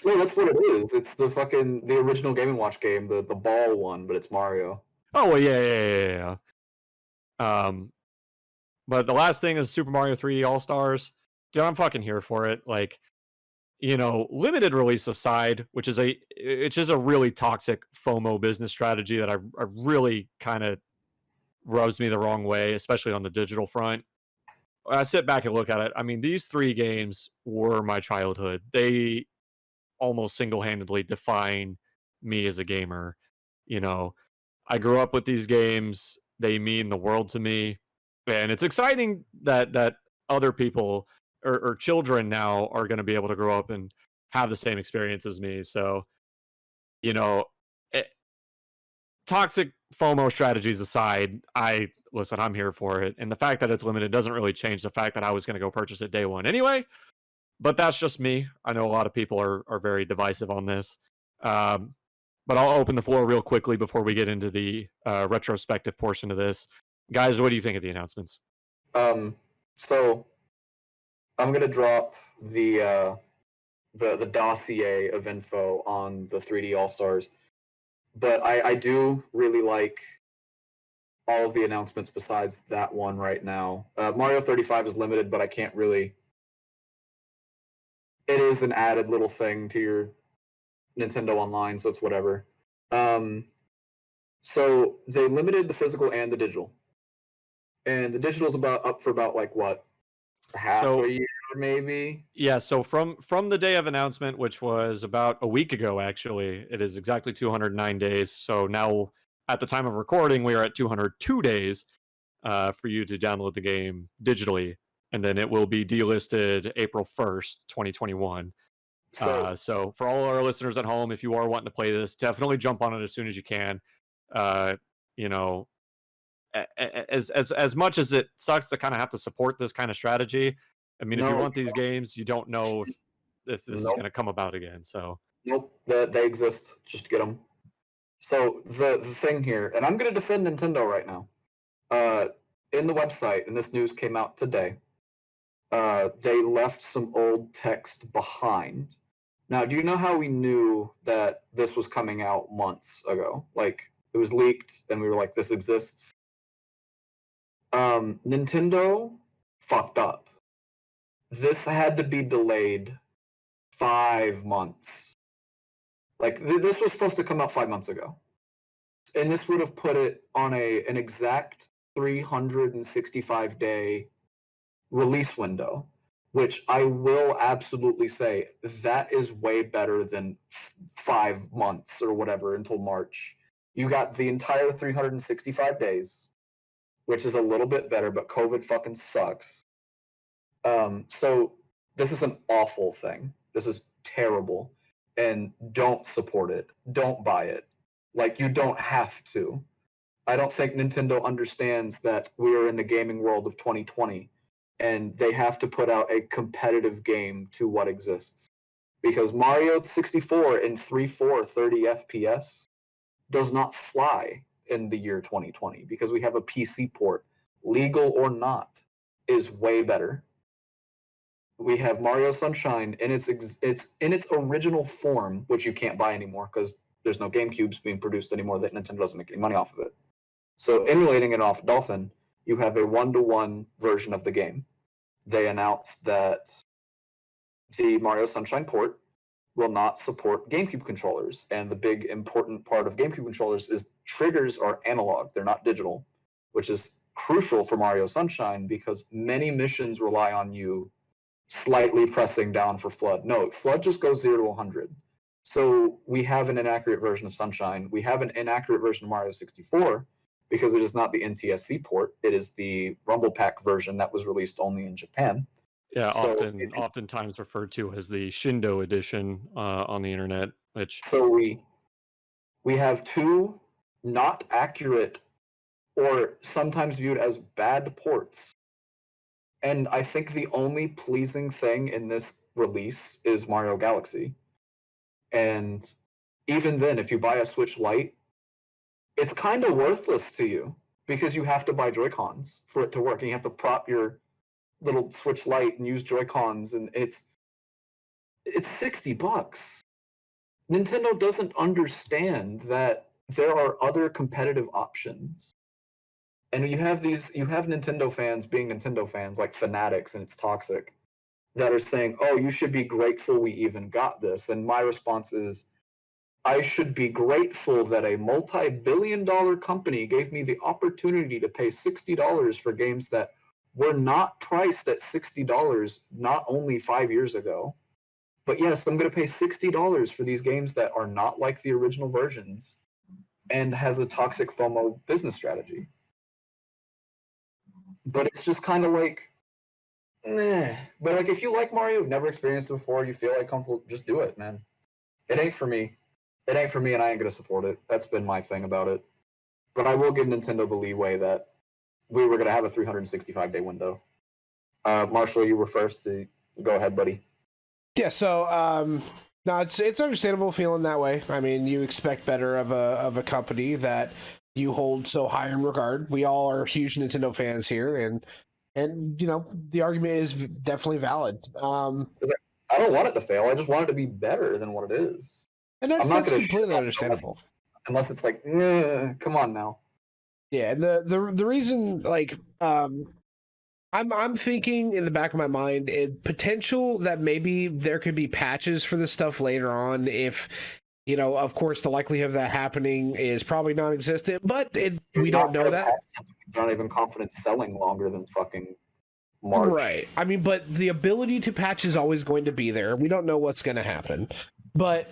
that's what it is. It's the original Game & Watch game, the ball one, but it's Mario. Oh well, yeah. But the last thing is Super Mario 3D All Stars. Dude, I'm fucking here for it. Like, limited release aside, which is a really toxic FOMO business strategy that I really kind of rubs me the wrong way, especially on the digital front. When I sit back and look at it, I mean, these 3 games were my childhood. They almost single-handedly define me as a gamer. I grew up with these games. They mean the world to me. And it's exciting that other people or children now are going to be able to grow up and have the same experience as me. So, toxic FOMO strategies aside, I'm here for it. And the fact that it's limited doesn't really change the fact that I was going to go purchase it day one anyway. But that's just me. I know a lot of people are very divisive on this. But I'll open the floor real quickly before we get into the retrospective portion of this. Guys, what do you think of the announcements? So I'm gonna drop the dossier of info on the 3D All Stars, but I do really like all of the announcements besides that one right now. Mario 35 is limited, but I can't really. It is an added little thing to your Nintendo Online, so it's whatever. So they limited the physical and the digital. And the digital's up for about like what? Half a year maybe? Yeah, so from the day of announcement, which was about a week ago actually, it is exactly 209 days. So now at the time of recording, we are at 202 days for you to download the game digitally. And then it will be delisted April 1st, 2021. So for all our listeners at home, if you are wanting to play this, definitely jump on it as soon as you can. As much as it sucks to kind of have to support this kind of strategy, I mean, if you want these games, you don't know if this is going to come about again. So nope, they exist. Just get them. So the thing here, and I'm going to defend Nintendo right now. In the website, and this news came out today. They left some old text behind. Now, do you know how we knew that this was coming out months ago? Like, it was leaked, and we were like, this exists. Nintendo fucked up. This had to be delayed 5 months. Like, this was supposed to come out 5 months ago. And this would have put it on an exact 365-day release window, which I will absolutely say that is way better than 5 months or whatever until March. You got the entire 365 days, which is a little bit better, but COVID fucking sucks. So this is an awful thing. This is terrible. And don't support it. Don't buy it. Like, you don't have to. I don't think Nintendo understands that we are in the gaming world of 2020 and they have to put out a competitive game to what exists. Because Mario 64 in 3.4 30 FPS does not fly in the year 2020 because we have a PC port, legal or not, is way better. We have Mario Sunshine in its original form, which you can't buy anymore because there's no GameCubes being produced anymore that Nintendo doesn't make any money off of it. So emulating it off Dolphin, you have a 1-to-1 version of the game. They announced that the Mario Sunshine port will not support GameCube controllers, and the big important part of GameCube controllers is triggers are analog; they're not digital, which is crucial for Mario Sunshine because many missions rely on you slightly pressing down for Flood. No, Flood just goes 0 to 100. So we have an inaccurate version of Sunshine. We have an inaccurate version of Mario 64 because it is not the NTSC port. It is the Rumble Pack version that was released only in Japan. Yeah, So oftentimes referred to as the Shindo edition on the internet, which So we have two not accurate or sometimes viewed as bad ports. And I think the only pleasing thing in this release is Mario Galaxy. And even then, if you buy a Switch Lite, it's kind of worthless to you because you have to buy Joy-Cons for it to work. And you have to prop your little Switch Lite and use Joy-Cons, and it's $60. Nintendo doesn't understand that there are other competitive options. And you have Nintendo fans being Nintendo fans, like fanatics, and it's toxic, that are saying, oh, you should be grateful we even got this. And my response is, I should be grateful that a multi-billion-dollar company gave me the opportunity to pay $60 for games that were not priced at $60 not only 5 years ago. But yes, I'm going to pay $60 for these games that are not like the original versions and has a toxic FOMO business strategy. But it's just kind of like, nah. But like, if you like Mario, you've never experienced it before, you feel like comfortable, just do it, man. It ain't for me. It ain't for me, and I ain't going to support it. That's been my thing about it. But I will give Nintendo the leeway that we were going to have a 365-day window. Marshall, you were first. To go ahead, buddy. Yeah, so no, it's understandable feeling that way. I mean, you expect better of a company that you hold so high in regard. We all are huge Nintendo fans here, and you know the argument is definitely valid. I don't want it to fail. I just want it to be better than what it is. And that's completely understandable. Unless it's like, nah, come on now. Yeah, and the reason, like, I'm thinking in the back of my mind, potential that maybe there could be patches for this stuff later on. If you know, of course, the likelihood of that happening is probably non-existent, but we don't know that. They're not even confident selling longer than fucking March. Right. I mean, but the ability to patch is always going to be there. We don't know what's going to happen. But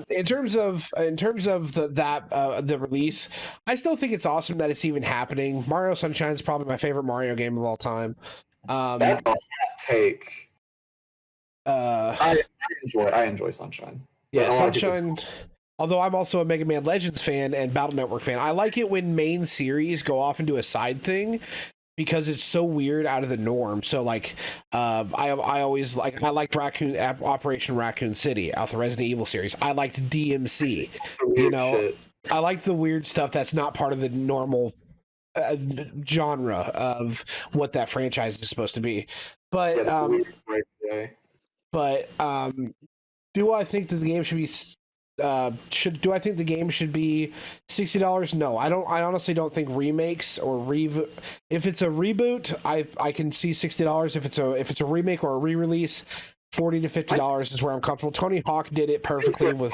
in terms of the release, I still think it's awesome that it's even happening. Mario Sunshine is probably my favorite Mario game of all time. That's a hot take. I enjoy Sunshine. Yeah, Sunshine. Although I'm also a Mega Man Legends fan and Battle Network fan, I like it when main series go off and do a side thing, because it's so weird out of the norm. So like, I liked Operation Raccoon City out the Resident Evil series. I liked DMC. You know, shit. I liked the weird stuff that's not part of the normal genre of what that franchise is supposed to be. But do I think that the game should be? Do I think the game should be $60? No, I don't. I honestly don't think remakes or if it's a reboot, I can see $60. If it's a remake or a re-release, $40 to $50 is where I'm comfortable. Tony Hawk did it perfectly with.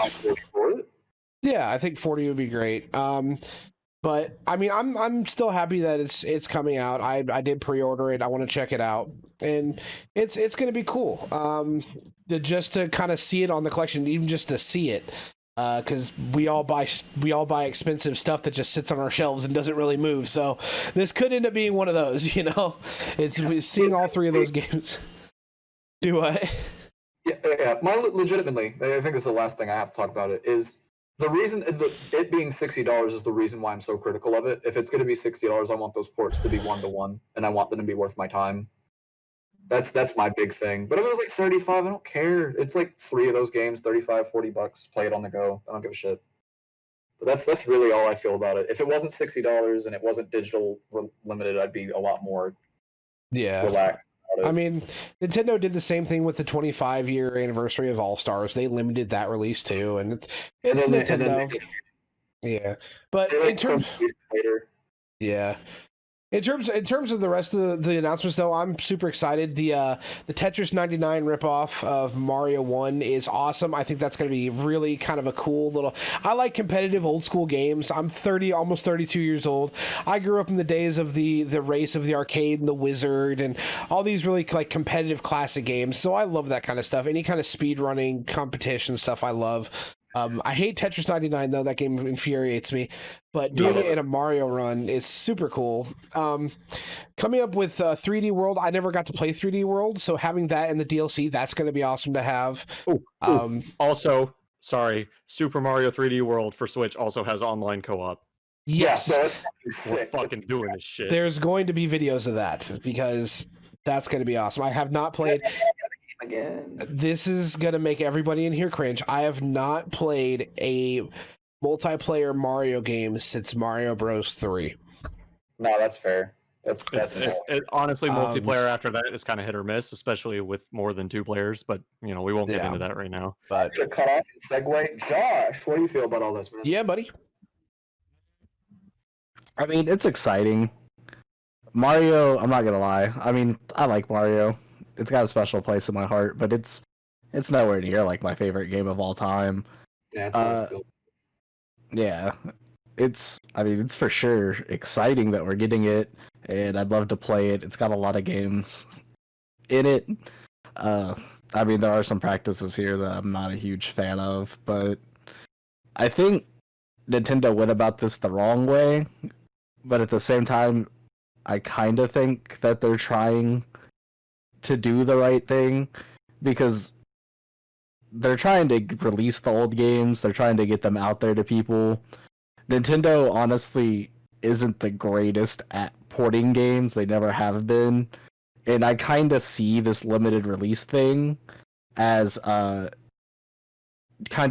Yeah, I think 40 would be great. But I mean, I'm still happy that it's coming out. I did pre-order it. I want to check it out, and it's going to be cool. Just to kind of see it on the collection, even just to see it, because we all buy expensive stuff that just sits on our shelves and doesn't really move. So this could end up being one of those. You know, it's seeing all three of those games. Do I? Yeah. Legitimately, I think this is the last thing I have to talk about. It is. The reason it being $60 is the reason why I'm so critical of it. If it's going to be $60, I want those ports to be 1-to-1, and I want them to be worth my time. That's my big thing. But if it was like $35, I don't care. It's like 3 of those games, $35, $40. Play it on the go. I don't give a shit. But that's really all I feel about it. If it wasn't $60 and it wasn't digital limited, I'd be a lot more relaxed. I mean, Nintendo did the same thing with the 25-year anniversary of All-Stars. They limited that release too, and it's Nintendo. Yeah, but in terms, In terms of the rest of the announcements, though, I'm super excited. The Tetris 99 ripoff of Mario 1 is awesome. I think that's going to be really kind of a cool little. I like competitive old school games. I'm almost 32 years old. I grew up in the days of the race of the arcade and the Wizard and all these really like competitive classic games. So I love that kind of stuff. Any kind of speed running competition stuff, I love. I hate Tetris 99 though. That game infuriates me. But doing it in a Mario run is super cool. Coming up with 3D World, I never got to play 3D World, so having that in the DLC, that's going to be awesome to have. Also, sorry, Super Mario 3D World for Switch also has online co-op. Yes, we're fucking doing this shit. There's going to be videos of that because that's going to be awesome. I have not played. Again. This is going to make everybody in here cringe. I have not played a multiplayer Mario game since Mario Bros. 3. No, that's fair. That's honestly, multiplayer after that is kind of hit or miss, especially with more than 2 players. But we won't get into that right now. But cut off and segue. Josh, what do you feel about all this, man? Yeah, buddy. I mean, it's exciting. Mario, I'm not gonna lie. I mean, I like Mario. It's got a special place in my heart, but it's nowhere near like my favorite game of all time. Yeah, yeah, it's for sure exciting that we're getting it, and I'd love to play it. It's got a lot of games in it. I mean, there are some practices here that I'm not a huge fan of, but I think Nintendo went about this the wrong way. But at the same time, I kind of think that they're trying to do the right thing because they're trying to release the old games. They're trying to get them out there to people. Nintendo honestly isn't the greatest at porting games. They never have been. And I kind of see this limited release thing as kind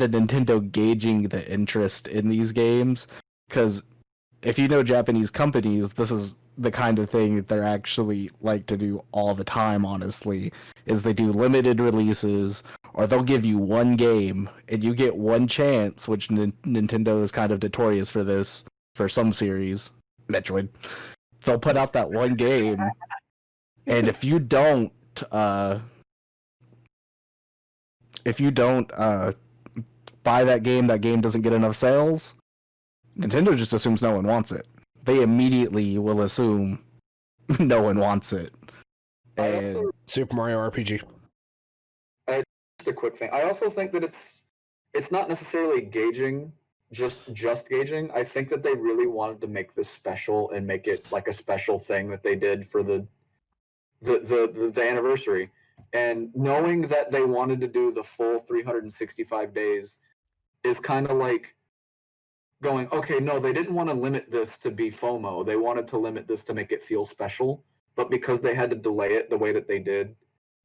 of Nintendo gauging the interest in these games. Because if you know Japanese companies, this is the kind of thing that they're actually like to do all the time, honestly, is they do limited releases, or they'll give you one game and you get one chance, which Nintendo is kind of notorious for this for some series, Metroid. They'll put out that one game, and if you don't buy that game doesn't get enough sales, Nintendo just assumes no one wants it. They immediately will assume no one wants it. And Super Mario RPG. Just a quick thing. I also think that it's not necessarily gauging, just gauging. I think that they really wanted to make this special and make it like a special thing that they did for the anniversary. And knowing that they wanted to do the full 365 days is kind of like going, okay, no, they didn't want to limit this to be FOMO. They wanted to limit this to make it feel special. But because they had to delay it the way that they did,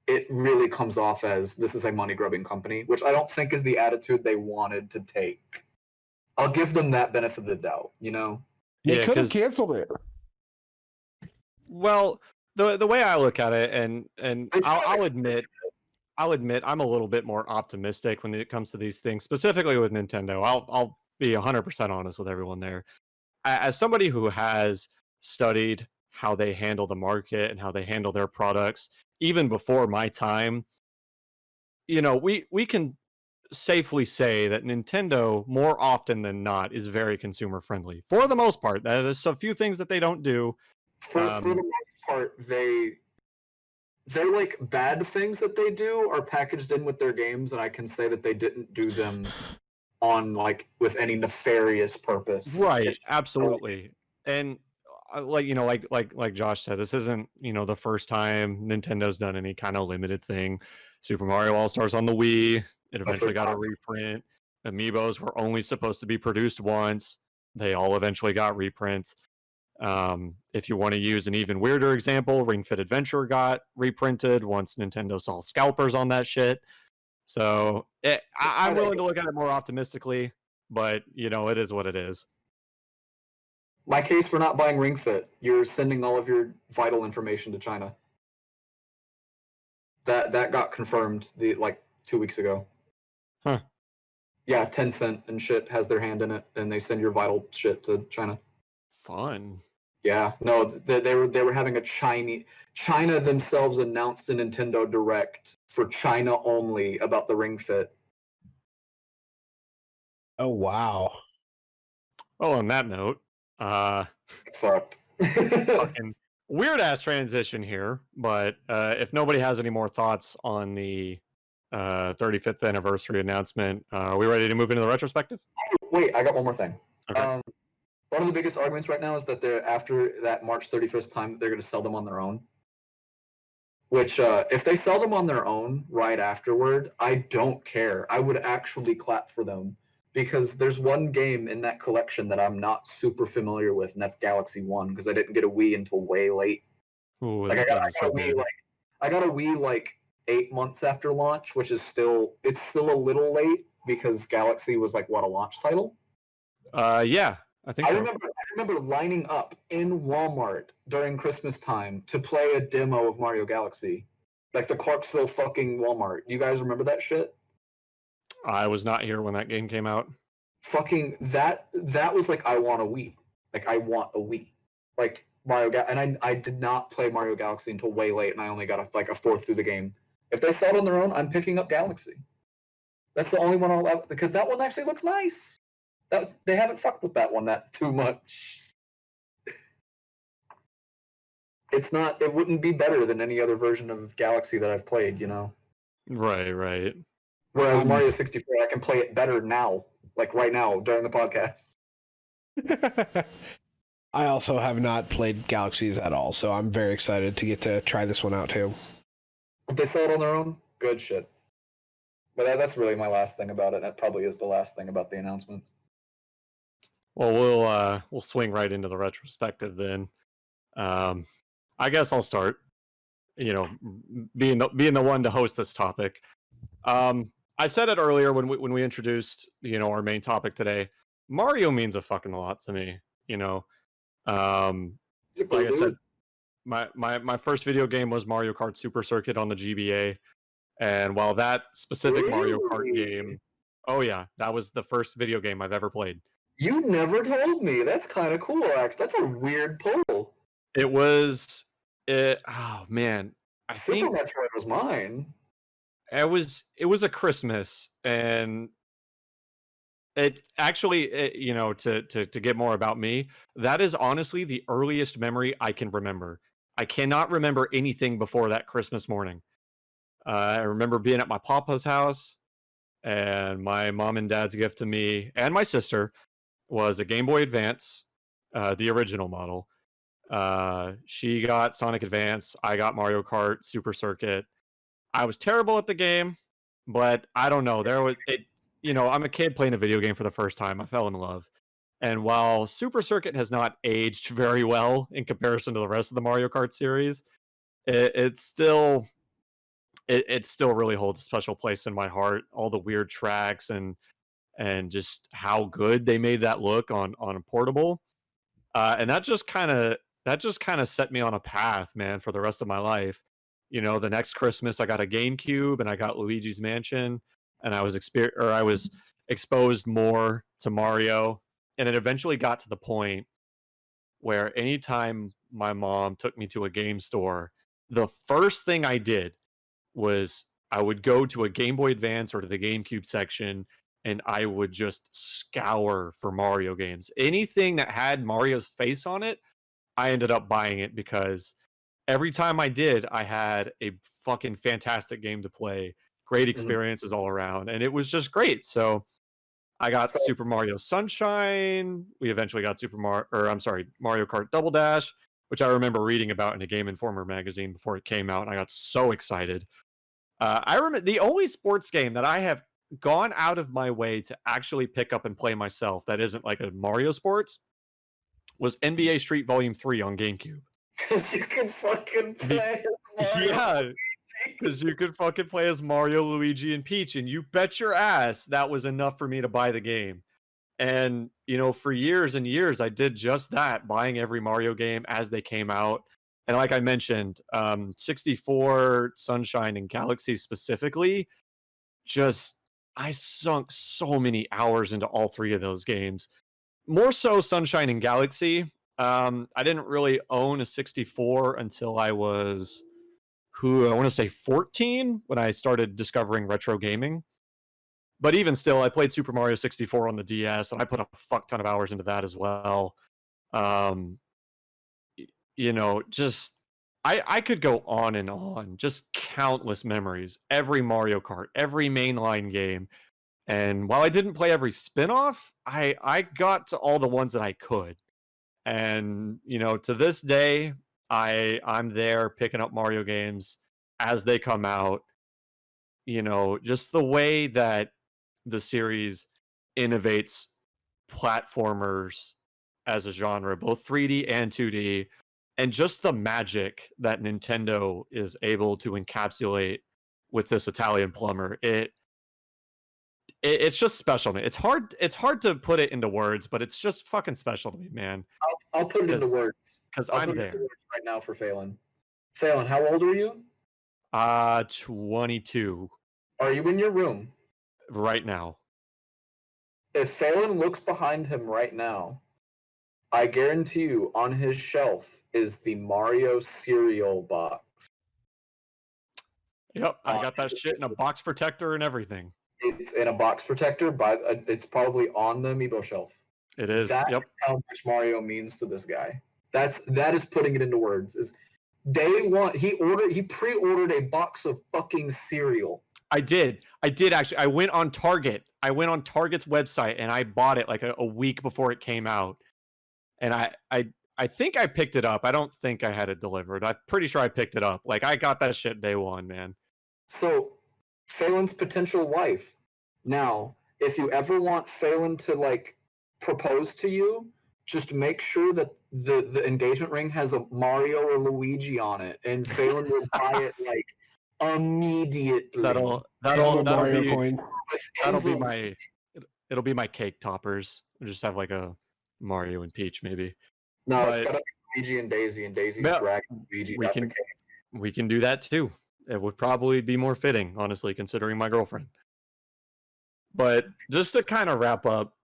it really comes off as this is a money-grubbing company, which I don't think is the attitude they wanted to take. I'll give them that benefit of the doubt, They could have canceled it. Well, the way I look at it, and I'll admit I'm a little bit more optimistic when it comes to these things, specifically with Nintendo. I'll be 100% honest with everyone there. As somebody who has studied how they handle the market and how they handle their products, even before my time, we can safely say that Nintendo, more often than not, is very consumer friendly. For the most part, there's a few things that they don't do. For the most part, they're like bad things that they do are packaged in with their games, and I can say that they didn't do them on like with any nefarious purpose. Right, absolutely. And like Josh said, this isn't the first time Nintendo's done any kind of limited thing. Super Mario All-Stars on the Wii, it eventually got a reprint. Amiibos were only supposed to be produced once. They all eventually got reprints. If you want to use an even weirder example, Ring Fit Adventure got reprinted once Nintendo saw scalpers on that shit. So I'm willing to look at it more optimistically, but it is what it is. My case for not buying Ring Fit, you're sending all of your vital information to China. That got confirmed 2 weeks ago. Huh. Yeah, Tencent and shit has their hand in it, and they send your vital shit to China. Fun. Yeah, no, they were having a China themselves announced a Nintendo Direct for China only about the Ring Fit. Oh wow. Well, on that note, Fucked. fucking weird ass transition here. But if nobody has any more thoughts on the 35th anniversary announcement, are we ready to move into the retrospective? Wait, I got one more thing. Okay. One of the biggest arguments right now is that they're after that March 31st time, they're going to sell them on their own. Which, if they sell them on their own right afterward, I don't care. I would actually clap for them because there's one game in that collection that I'm not super familiar with, and that's Galaxy One because I didn't get a Wii until way late. Ooh, Like that I game got is so a Wii good. I got a Wii like 8 months after launch, which is still a little late because Galaxy was like what, a launch title. Yeah, I think I so. remember lining up in Walmart during Christmas time to play a demo of Mario Galaxy. Like the Clarksville fucking Walmart. You guys remember that shit? I was not here when that game came out. Fucking that was like I want a Wii. Like I want a Wii. Like and I did not play Mario Galaxy until way late and I only got a fourth through the game. If they sell it on their own, I'm picking up Galaxy. That's the only one I'll have because that one actually looks nice. They haven't fucked with that one that too much. It wouldn't be better than any other version of Galaxy that I've played, you know. Right. Whereas Mario 64, I can play it better now, like right now during the podcast. I also have not played Galaxies at all, so I'm very excited to get to try this one out too. If they sell it on their own, good shit. But that's really my last thing about it. That probably is the last thing about the announcements. Well, we'll swing right into the retrospective then. I guess I'll start. You know, being the one to host this topic. I said it earlier when we introduced our main topic today. Mario means a fucking lot to me. Like I said, my first video game was Mario Kart Super Circuit on the GBA, and while that specific Mario Kart game, oh yeah, that was the first video game I've ever played. You never told me. That's kind of cool, actually. That's a weird pull. It was oh man, I think Super Metroid was mine. It was a Christmas, and it actually, to get more about me, that is honestly the earliest memory I can remember. I cannot remember anything before that Christmas morning. I remember being at my papa's house, and my mom and dad's gift to me and my sister was a Game Boy Advance, the original model. She got Sonic Advance, I got Mario Kart Super Circuit. I was terrible at the game, but I don't know. I'm a kid playing a video game for the first time. I fell in love. And while Super Circuit has not aged very well in comparison to the rest of the Mario Kart series, it still really holds a special place in my heart. All the weird tracks and just how good they made that look on portable. And that just kind of set me on a path, man, for the rest of my life. The next Christmas I got a GameCube and I got Luigi's Mansion, and I was exposed more to Mario, and it eventually got to the point where anytime my mom took me to a game store, the first thing I did was I would go to a Game Boy Advance or to the GameCube section, and I would just scour for Mario games. Anything that had Mario's face on it, I ended up buying it because every time I did, I had a fucking fantastic game to play. Great experiences all around, and it was just great. So I got Super Mario Sunshine. We eventually got Mario Kart Double Dash, which I remember reading about in a Game Informer magazine before it came out, and I got so excited. I remember the only sports game that I have gone out of my way to actually pick up and play myself that isn't like a Mario sports was NBA Street Volume 3 on GameCube. You can fucking play as Mario. Yeah, because you could fucking play as Mario, Luigi, and Peach, and you bet your ass that was enough for me to buy the game. And, for years and years, I did just that, buying every Mario game as they came out. And like I mentioned, 64, Sunshine, and Galaxy specifically, I sunk so many hours into all three of those games. More so Sunshine and Galaxy. I didn't really own a 64 until I was, I want to say 14 when I started discovering retro gaming. But even still, I played Super Mario 64 on the DS, and I put a fuck ton of hours into that as well. Um, just I could go on and on, just countless memories. Every Mario Kart, every mainline game, and while I didn't play every spin-off, I got to all the ones that I could. And to this day, I'm there picking up Mario games as they come out. Just the way that the series innovates platformers as a genre, both 3D and 2D, and just the magic that Nintendo is able to encapsulate with this Italian plumber. It's just special, man. It's hard to put it into words, but it's just fucking special to me, man. I'll put it into words. Because I'll I'm put it there. into words right now for Phelan. Phelan, how old are you? 22 Are you in your room? right now. If Phelan looks behind him right now, I guarantee you on his shelf is the Mario cereal box. Yep, I got that shit in a box protector and everything. It's in a box protector, but it's probably on the amiibo shelf. It is. That's Yep. how much Mario means to this guy. That is putting it into words. Is day one he pre-ordered a box of fucking cereal. I did actually. I went on Target. I went on Target's website and I bought it like a week before it came out. And I think I picked it up. I don't think I had it delivered. I'm pretty sure I picked it up. Like I got that shit day one, man. So Phelan's potential wife. Now, if you ever want Phelan to like propose to you, just make sure that the engagement ring has a Mario or Luigi on it, and Phelan will buy it like immediately. That'll Mario be coin. it'll be my cake toppers. We'll just have like a Mario and Peach maybe. No, But- it's gotta be Luigi and Daisy, and Daisy's Yeah, dragging Luigi we out the can- cake. We can do that too. It would probably be more fitting, honestly, considering my girlfriend. But just to kind of wrap up,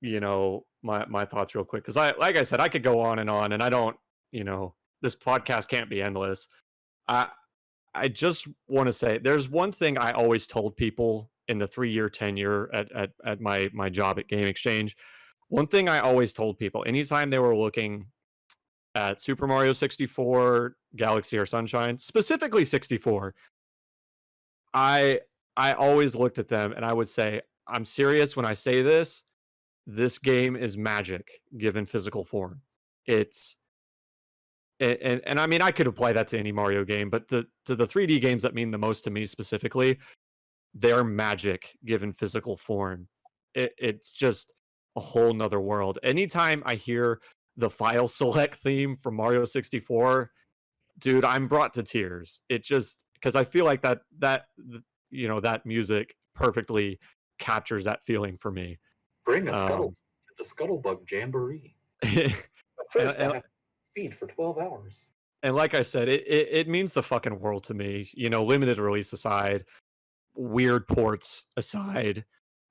my thoughts real quick, because like I said, I could go on, and I don't, this podcast can't be endless. I just want to say there's one thing I always told people in the 3-year tenure at my job at Game Exchange. One thing I always told people anytime they were looking at Super Mario 64, Galaxy or Sunshine, specifically 64, I always looked at them and I would say, I'm serious when I say this. This game is magic given physical form. It's and I mean I could apply that to any Mario game, but to the 3D games that mean the most to me specifically, they're magic given physical form. It's just a whole nother world. Anytime I hear the file select theme from Mario 64, dude, I'm brought to tears. It just because I feel like that music perfectly captures that feeling for me. Bring a scuttle to the Scuttlebug Jamboree. and, But first, I have to feed for 12 hours. and like I said, it means the fucking world to me. Limited release aside, weird ports aside,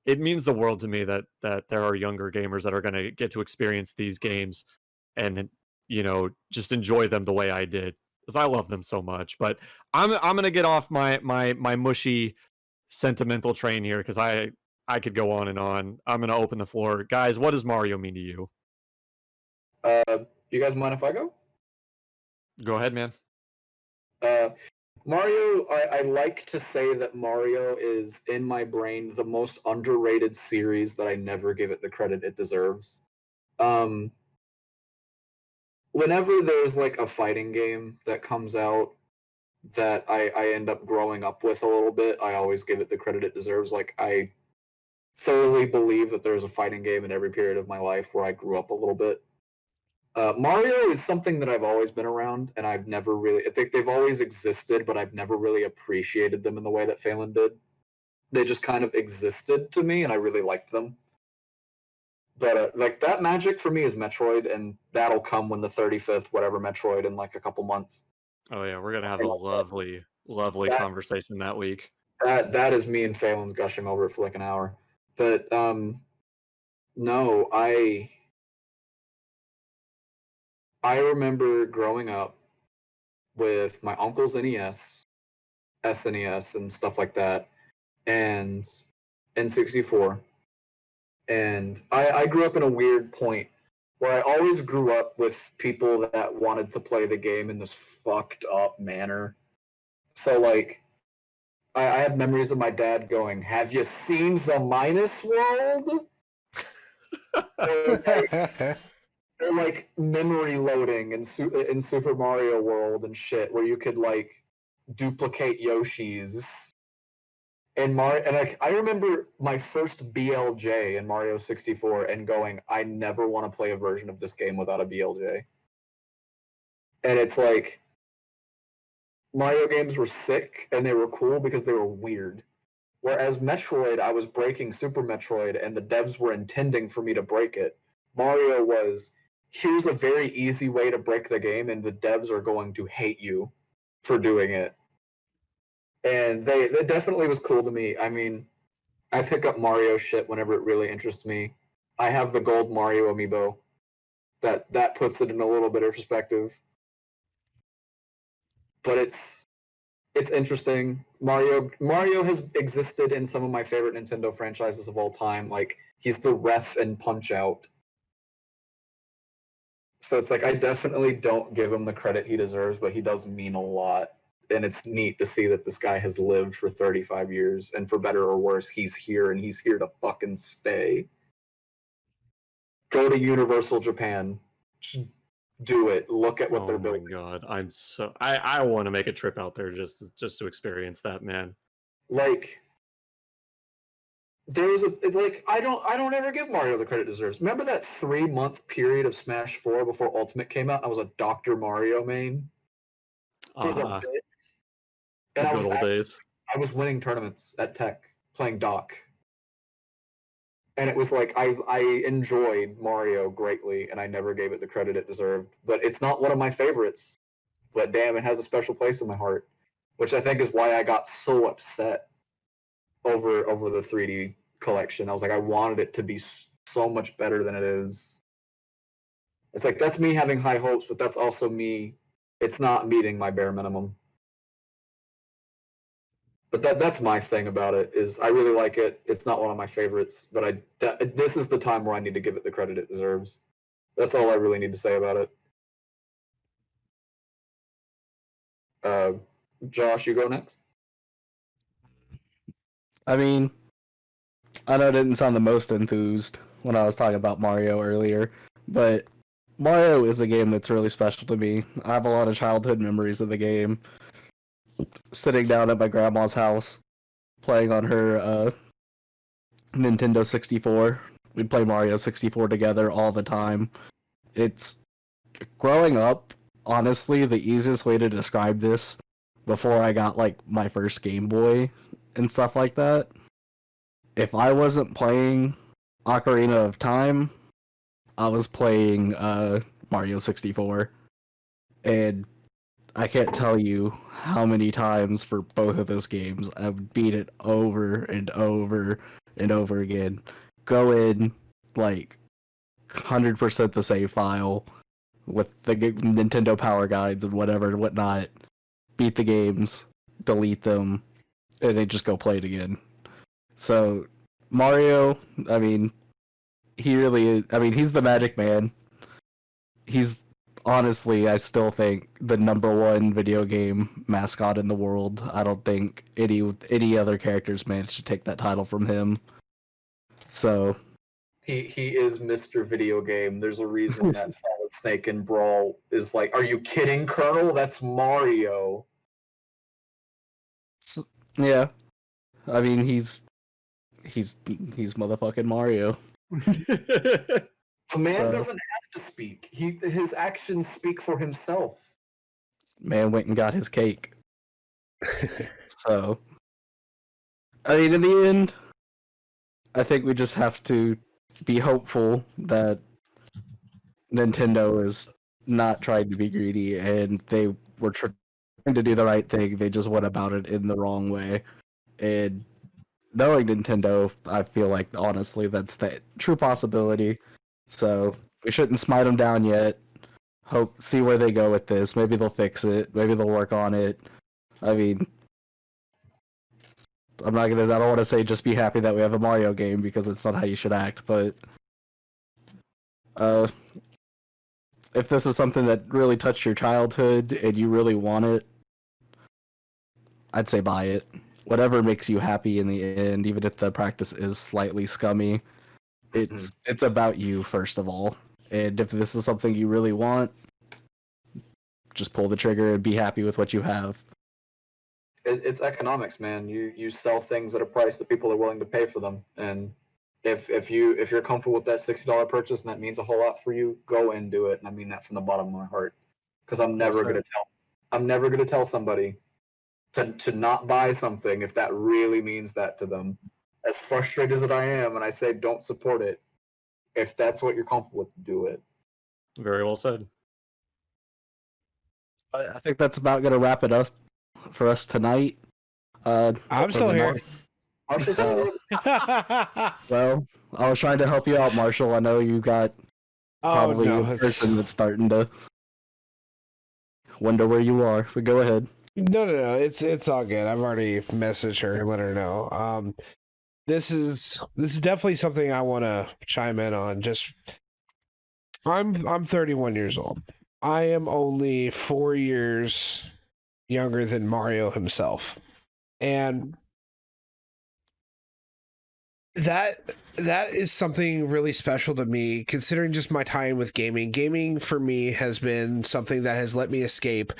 it means the world to me that there are younger gamers that are going to get to experience these games and just enjoy them the way I did, because I love them so much. But I'm going to get off my mushy sentimental train here, because I could go on and on. I'm going to open the floor. Guys, what does Mario mean to you? You guys mind if I go? Go ahead, man. Mario, I like to say that Mario is, in my brain, the most underrated series that I never give it the credit it deserves. Whenever there's like a fighting game that comes out that I end up growing up with a little bit, I always give it the credit it deserves. Like, I thoroughly believe that there's a fighting game in every period of my life where I grew up a little bit. Mario is something that I've always been around, and I've never really. I think they've always existed, but I've never really appreciated them in the way that Phelan did. They just kind of existed to me, and I really liked them. But like that magic for me is Metroid, and that'll come when the 35th whatever Metroid in like a couple months. Oh yeah, we're gonna have a lovely conversation that week. That is me and Phelan's gushing over it for like an hour. But no, I remember growing up with my uncle's NES, SNES, and stuff like that, and N64. And I grew up in a weird point where I always grew up with people that wanted to play the game in this fucked up manner. So, like, I have memories of my dad going, "Have you seen the Minus World?" Or like memory loading in Super Mario World and shit, where you could like duplicate Yoshi's. And I remember my first BLJ in Mario 64 and going, I never want to play a version of this game without a BLJ. And it's like Mario games were sick and they were cool because they were weird. Whereas Metroid, I was breaking Super Metroid and the devs were intending for me to break it. Mario was, here's a very easy way to break the game and the devs are going to hate you for doing it. And that definitely was cool to me. I mean, I pick up Mario shit whenever it really interests me. I have the gold Mario amiibo. That puts it in a little bit of perspective. But it's interesting. Mario has existed in some of my favorite Nintendo franchises of all time. Like, he's the ref in Punch-Out. So it's like, I definitely don't give him the credit he deserves, but he does mean a lot. And it's neat to see that this guy has lived for 35 years, and for better or worse, he's here, and he's here to fucking stay. Go to Universal Japan. Just do it. Look at what they're building. Oh my god, I want to make a trip out there just to experience that, man. Like, I don't ever give Mario the credit it deserves. Remember that 3-month period of Smash 4 before Ultimate came out? I was a Dr. Mario main for the bit. And I was winning tournaments at Tech playing Doc. And it was like I enjoyed Mario greatly, and I never gave it the credit it deserved. But it's not one of my favorites. But damn, it has a special place in my heart, which I think is why I got so upset over the 3D collection. I was like, I wanted it to be so much better than it is. It's like, that's me having high hopes, but that's also me. It's not meeting my bare minimum. But that's my thing about it, is I really like it. It's not one of my favorites, but this is the time where I need to give it the credit it deserves. That's all I really need to say about it. Josh, you go next. I mean, I know I didn't sound the most enthused when I was talking about Mario earlier, but Mario is a game that's really special to me. I have a lot of childhood memories of the game. Sitting down at my grandma's house, playing on her Nintendo 64. We'd play Mario 64 together all the time. It's growing up, honestly, the easiest way to describe this before I got like my first Game Boy and stuff like that. If I wasn't playing Ocarina of Time, I was playing Mario 64. And I can't tell you how many times for both of those games I've beat it over and over and over again. Go in, like, 100% the save file with the Nintendo Power Guides and whatever and whatnot. Beat the games, delete them, and then just go play it again. So, Mario, I mean, he really is. I mean, he's the Magic Man. He's honestly, I still think the #1 video game mascot in the world. I don't think any other characters managed to take that title from him. So he is Mr. Video Game. There's a reason that Solid Snake in Brawl is like, are you kidding, Colonel? That's Mario. So, yeah, I mean he's motherfucking Mario. The man doesn't have to speak. His actions speak for himself. Man went and got his cake. So, I mean, in the end, I think we just have to be hopeful that Nintendo is not trying to be greedy and they were trying to do the right thing. They just went about it in the wrong way. And knowing Nintendo, I feel like, honestly, that's the true possibility. So we shouldn't smite them down yet. see where they go with this. Maybe they'll fix it. Maybe they'll work on it. I mean, I don't want to say just be happy that we have a Mario game because it's not how you should act, but if this is something that really touched your childhood and you really want it, I'd say buy it. Whatever makes you happy in the end, even if the practice is slightly scummy, it's about you first of all. And if this is something you really want, just pull the trigger and be happy with what you have. It's economics, man. You sell things at a price that people are willing to pay for them, and if you're comfortable with that $60 purchase and that means a whole lot for you, go and do it. And I mean that from the bottom of my heart, because I'm never gonna tell somebody to not buy something if that really means that to them. As frustrated as I am, and I say don't support it, if that's what you're comfortable with, do it. Very well said. I think that's about going to wrap it up for us tonight. I'm still here. Well, I was trying to help you out, Marshall. I know you got probably a person that's starting to wonder where you are, but go ahead. No. It's all good. I've already messaged her and let her know. This is definitely something I want to chime in on. Just I'm 31 years old. I am only 4 years younger than Mario himself, and that is something really special to me, considering just my time with gaming. Gaming for me has been something that has let me escape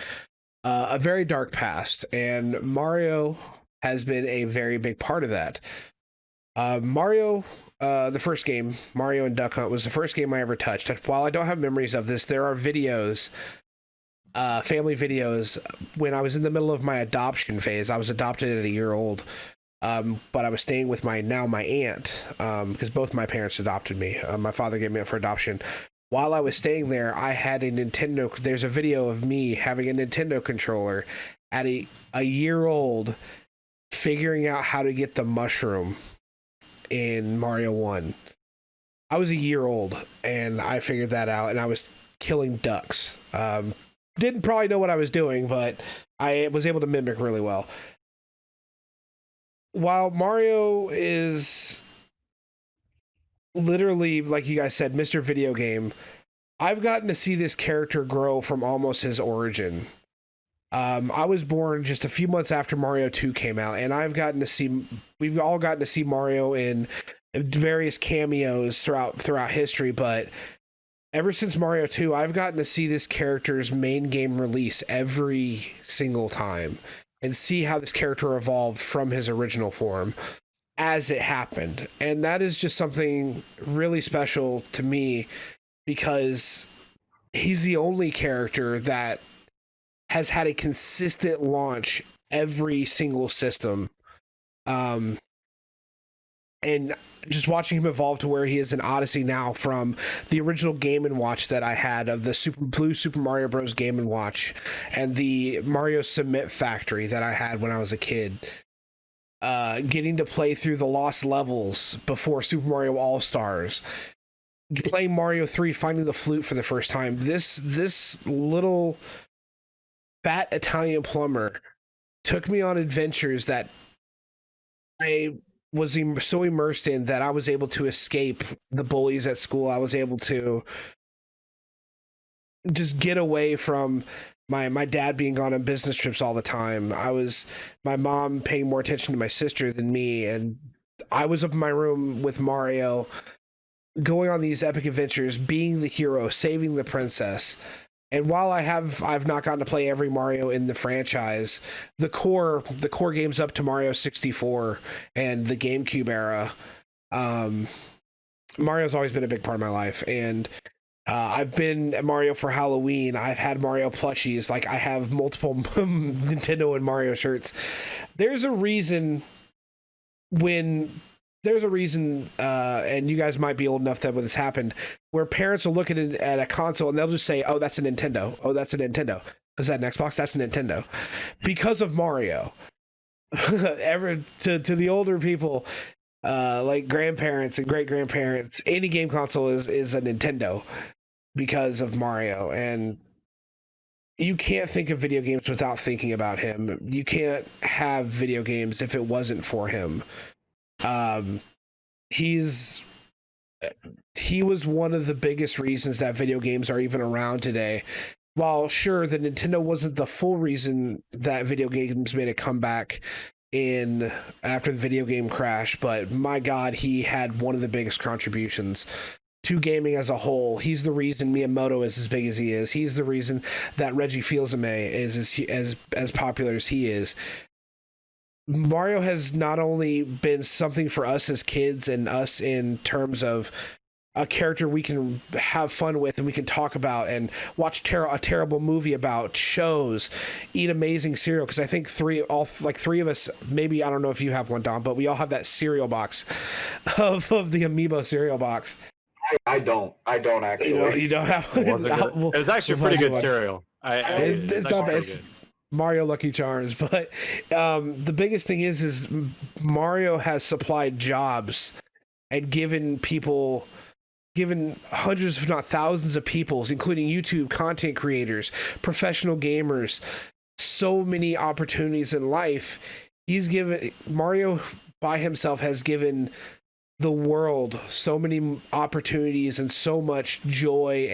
a very dark past, and Mario has been a very big part of that. Mario, the first game, Mario and Duck Hunt, was the first game I ever touched. While I don't have memories of this, there are videos, family videos, when I was in the middle of my adoption phase. I was adopted at a year old, but I was staying with my aunt, because both my parents adopted me. My father gave me up for adoption. While I was staying there, I had a Nintendo. There's a video of me having a Nintendo controller at a year old, figuring out how to get the mushroom in Mario 1. I was a year old and I figured that out, and I was killing ducks. Didn't probably know what I was doing, but I was able to mimic really well. While Mario is literally, like you guys said, Mr. Video Game, I've gotten to see this character grow from almost his origin. I was born just a few months after Mario 2 came out, and we've all gotten to see Mario in various cameos throughout history, but ever since Mario 2, I've gotten to see this character's main game release every single time and see how this character evolved from his original form as it happened. And that is just something really special to me, because he's the only character that has had a consistent launch every single system. And just watching him evolve to where he is in Odyssey now, from the original Game & Watch that I had of the blue Super Mario Bros. Game & Watch, and the Mario Cement Factory that I had when I was a kid. Getting to play through the lost levels before Super Mario All-Stars. Playing Mario 3, finding the flute for the first time. This little fat Italian plumber took me on adventures that I was so immersed in that I was able to escape the bullies at school. I was able to just get away from my dad being gone on business trips all the time. My mom paying more attention to my sister than me, and I was up in my room with Mario, going on these epic adventures, being the hero, saving the princess. And while I've not gotten to play every Mario in the franchise, the core games up to Mario 64 and the GameCube era, Mario's always been a big part of my life. And I've been at Mario for Halloween. I've had Mario plushies. Like, I have multiple Nintendo and Mario shirts. There's a reason, and you guys might be old enough that when this happened, where parents will look at a console and they'll just say, "Oh, that's a Nintendo. Oh, that's a Nintendo. Is that an Xbox? That's a Nintendo," because of Mario. To the older people, like grandparents and great grandparents, any game console is a Nintendo. because of Mario, and you can't think of video games without thinking about him. You can't have video games if it wasn't for him. He was one of the biggest reasons that video games are even around today. While sure, the Nintendo wasn't the full reason that video games made a comeback after the video game crash, but my God, he had one of the biggest contributions to gaming as a whole. He's the reason Miyamoto is as big as he is. He's the reason that Reggie Fils-Aimé is as popular as he is. Mario has not only been something for us as kids and us in terms of a character we can have fun with and we can talk about and watch a terrible movie about, shows, eat amazing cereal, because I think three of us, maybe, I don't know if you have one, Dom, but we all have that cereal box of the Amiibo cereal box. I don't actually. You don't have it's actually pretty good cereal. It's not bad. It's Mario Lucky Charms, but the biggest thing is Mario has supplied jobs and given hundreds, if not thousands of people, including YouTube content creators, professional gamers, so many opportunities in life. Mario by himself has given the world so many opportunities and so much joy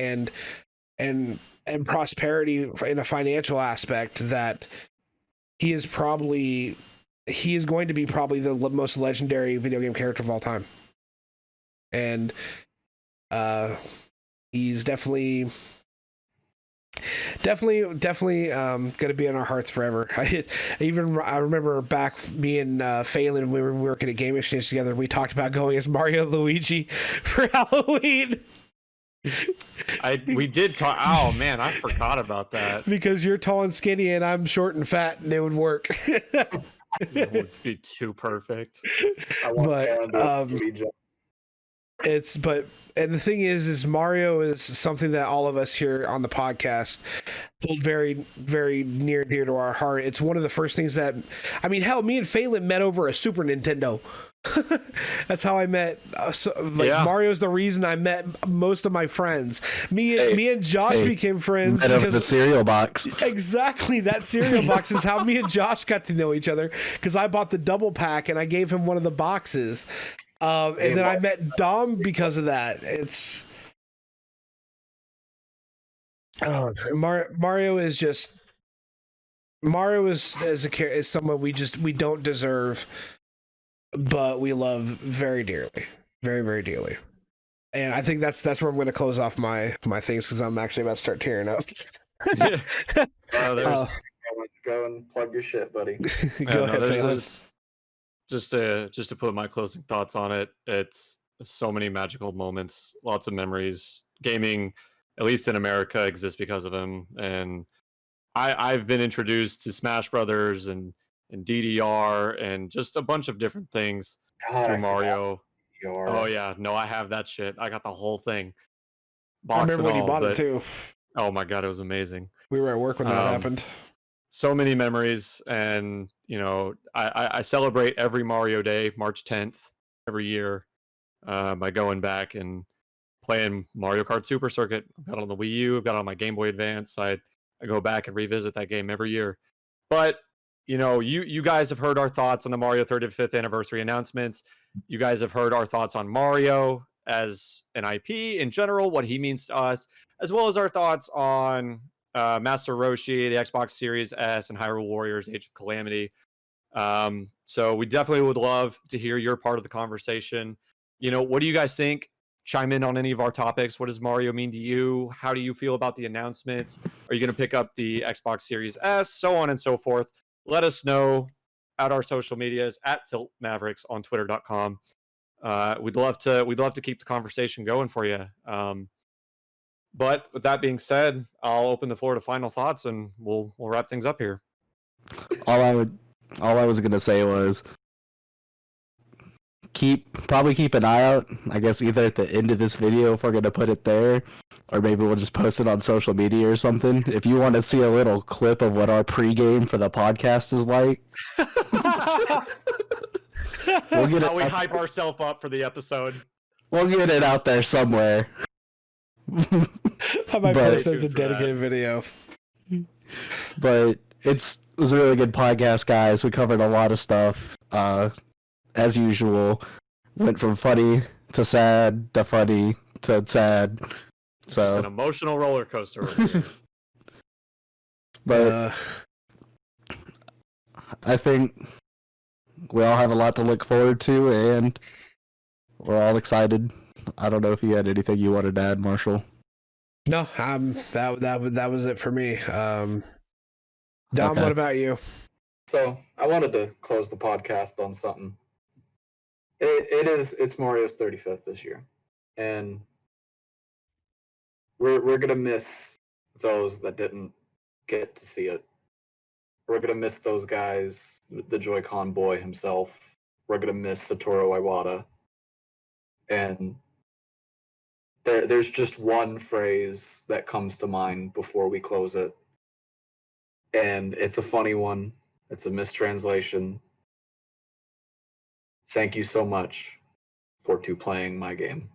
and prosperity in a financial aspect that he is going to be probably the most legendary video game character of all time. And he's definitely going to be in our hearts forever. I remember back me and Phelan, we were working at Game Exchange together. We talked about going as Mario and Luigi for Halloween. We did talk. Oh man, I forgot about that. Because you're tall and skinny, and I'm short and fat, and it would work. It would be too perfect. And the thing is Mario is something that all of us here on the podcast hold very, very near and dear to our heart. It's one of the first things that, hell, me and Phelan met over a Super Nintendo. That's how I met. Mario's the reason I met most of my friends. Me and Josh became friends because the cereal box. Exactly, that cereal box is how me and Josh got to know each other, because I bought the double pack and I gave him one of the boxes. And then I met Dom because of that. It's Mario is someone we don't deserve, but we love very dearly, very, very dearly. And I think that's where I'm going to close off my things, because I'm actually about to start tearing up. Go and plug your shit, buddy. Go ahead, Phelan. Just to put my closing thoughts on it, it's so many magical moments, lots of memories. Gaming, at least in America, exists because of him. And I've been introduced to Smash Brothers and DDR and just a bunch of different things through Mario. Oh yeah, no, I have that shit. I got the whole thing. I remember when you bought it too. Oh my God, it was amazing. We were at work when that happened. So many memories, and I celebrate every Mario Day, March 10th, every year, by going back and playing Mario Kart Super Circuit. I've got it on the Wii U, I've got it on my Game Boy Advance. I go back and revisit that game every year. But you guys have heard our thoughts on the Mario 35th anniversary announcements. You guys have heard our thoughts on Mario as an IP in general, what he means to us, as well as our thoughts on Master Roshi, the Xbox Series S, and Hyrule Warriors Age of Calamity. So we definitely would love to hear your part of the conversation. What do you guys think? Chime in on any of our topics. What does Mario mean to you? How do you feel about the announcements? Are you going to pick up the Xbox Series S? So on and so forth. Let us know at our social medias, at Tilt Mavericks on Twitter.com. We'd love to keep the conversation going for you. But with that being said, I'll open the floor to final thoughts, and we'll wrap things up here. All I was gonna say was probably keep an eye out. I guess either at the end of this video if we're gonna put it there, or maybe we'll just post it on social media or something. If you want to see a little clip of what our pregame for the podcast is like, we'll get it. How we hype ourselves up for the episode. We'll get it out there somewhere. I might But- post as a Stay tuned for that. dedicated video. But it was a really good podcast, guys. We covered a lot of stuff. As usual, went from funny to sad to funny to sad. It's an So, emotional roller coaster over here. but I think we all have a lot to look forward to, and we're all excited. I don't know if you had anything you wanted to add, Marshall. No, that was it for me. Dom, Okay. what about you? So I wanted to close the podcast on something. It's Mario's 35th this year, and we're gonna miss those that didn't get to see it. We're gonna miss those guys, the Joy-Con boy himself. We're gonna miss Satoru Iwata, and there's just one phrase that comes to mind before we close it, and it's a funny one. It's a mistranslation. Thank you so much for playing my game.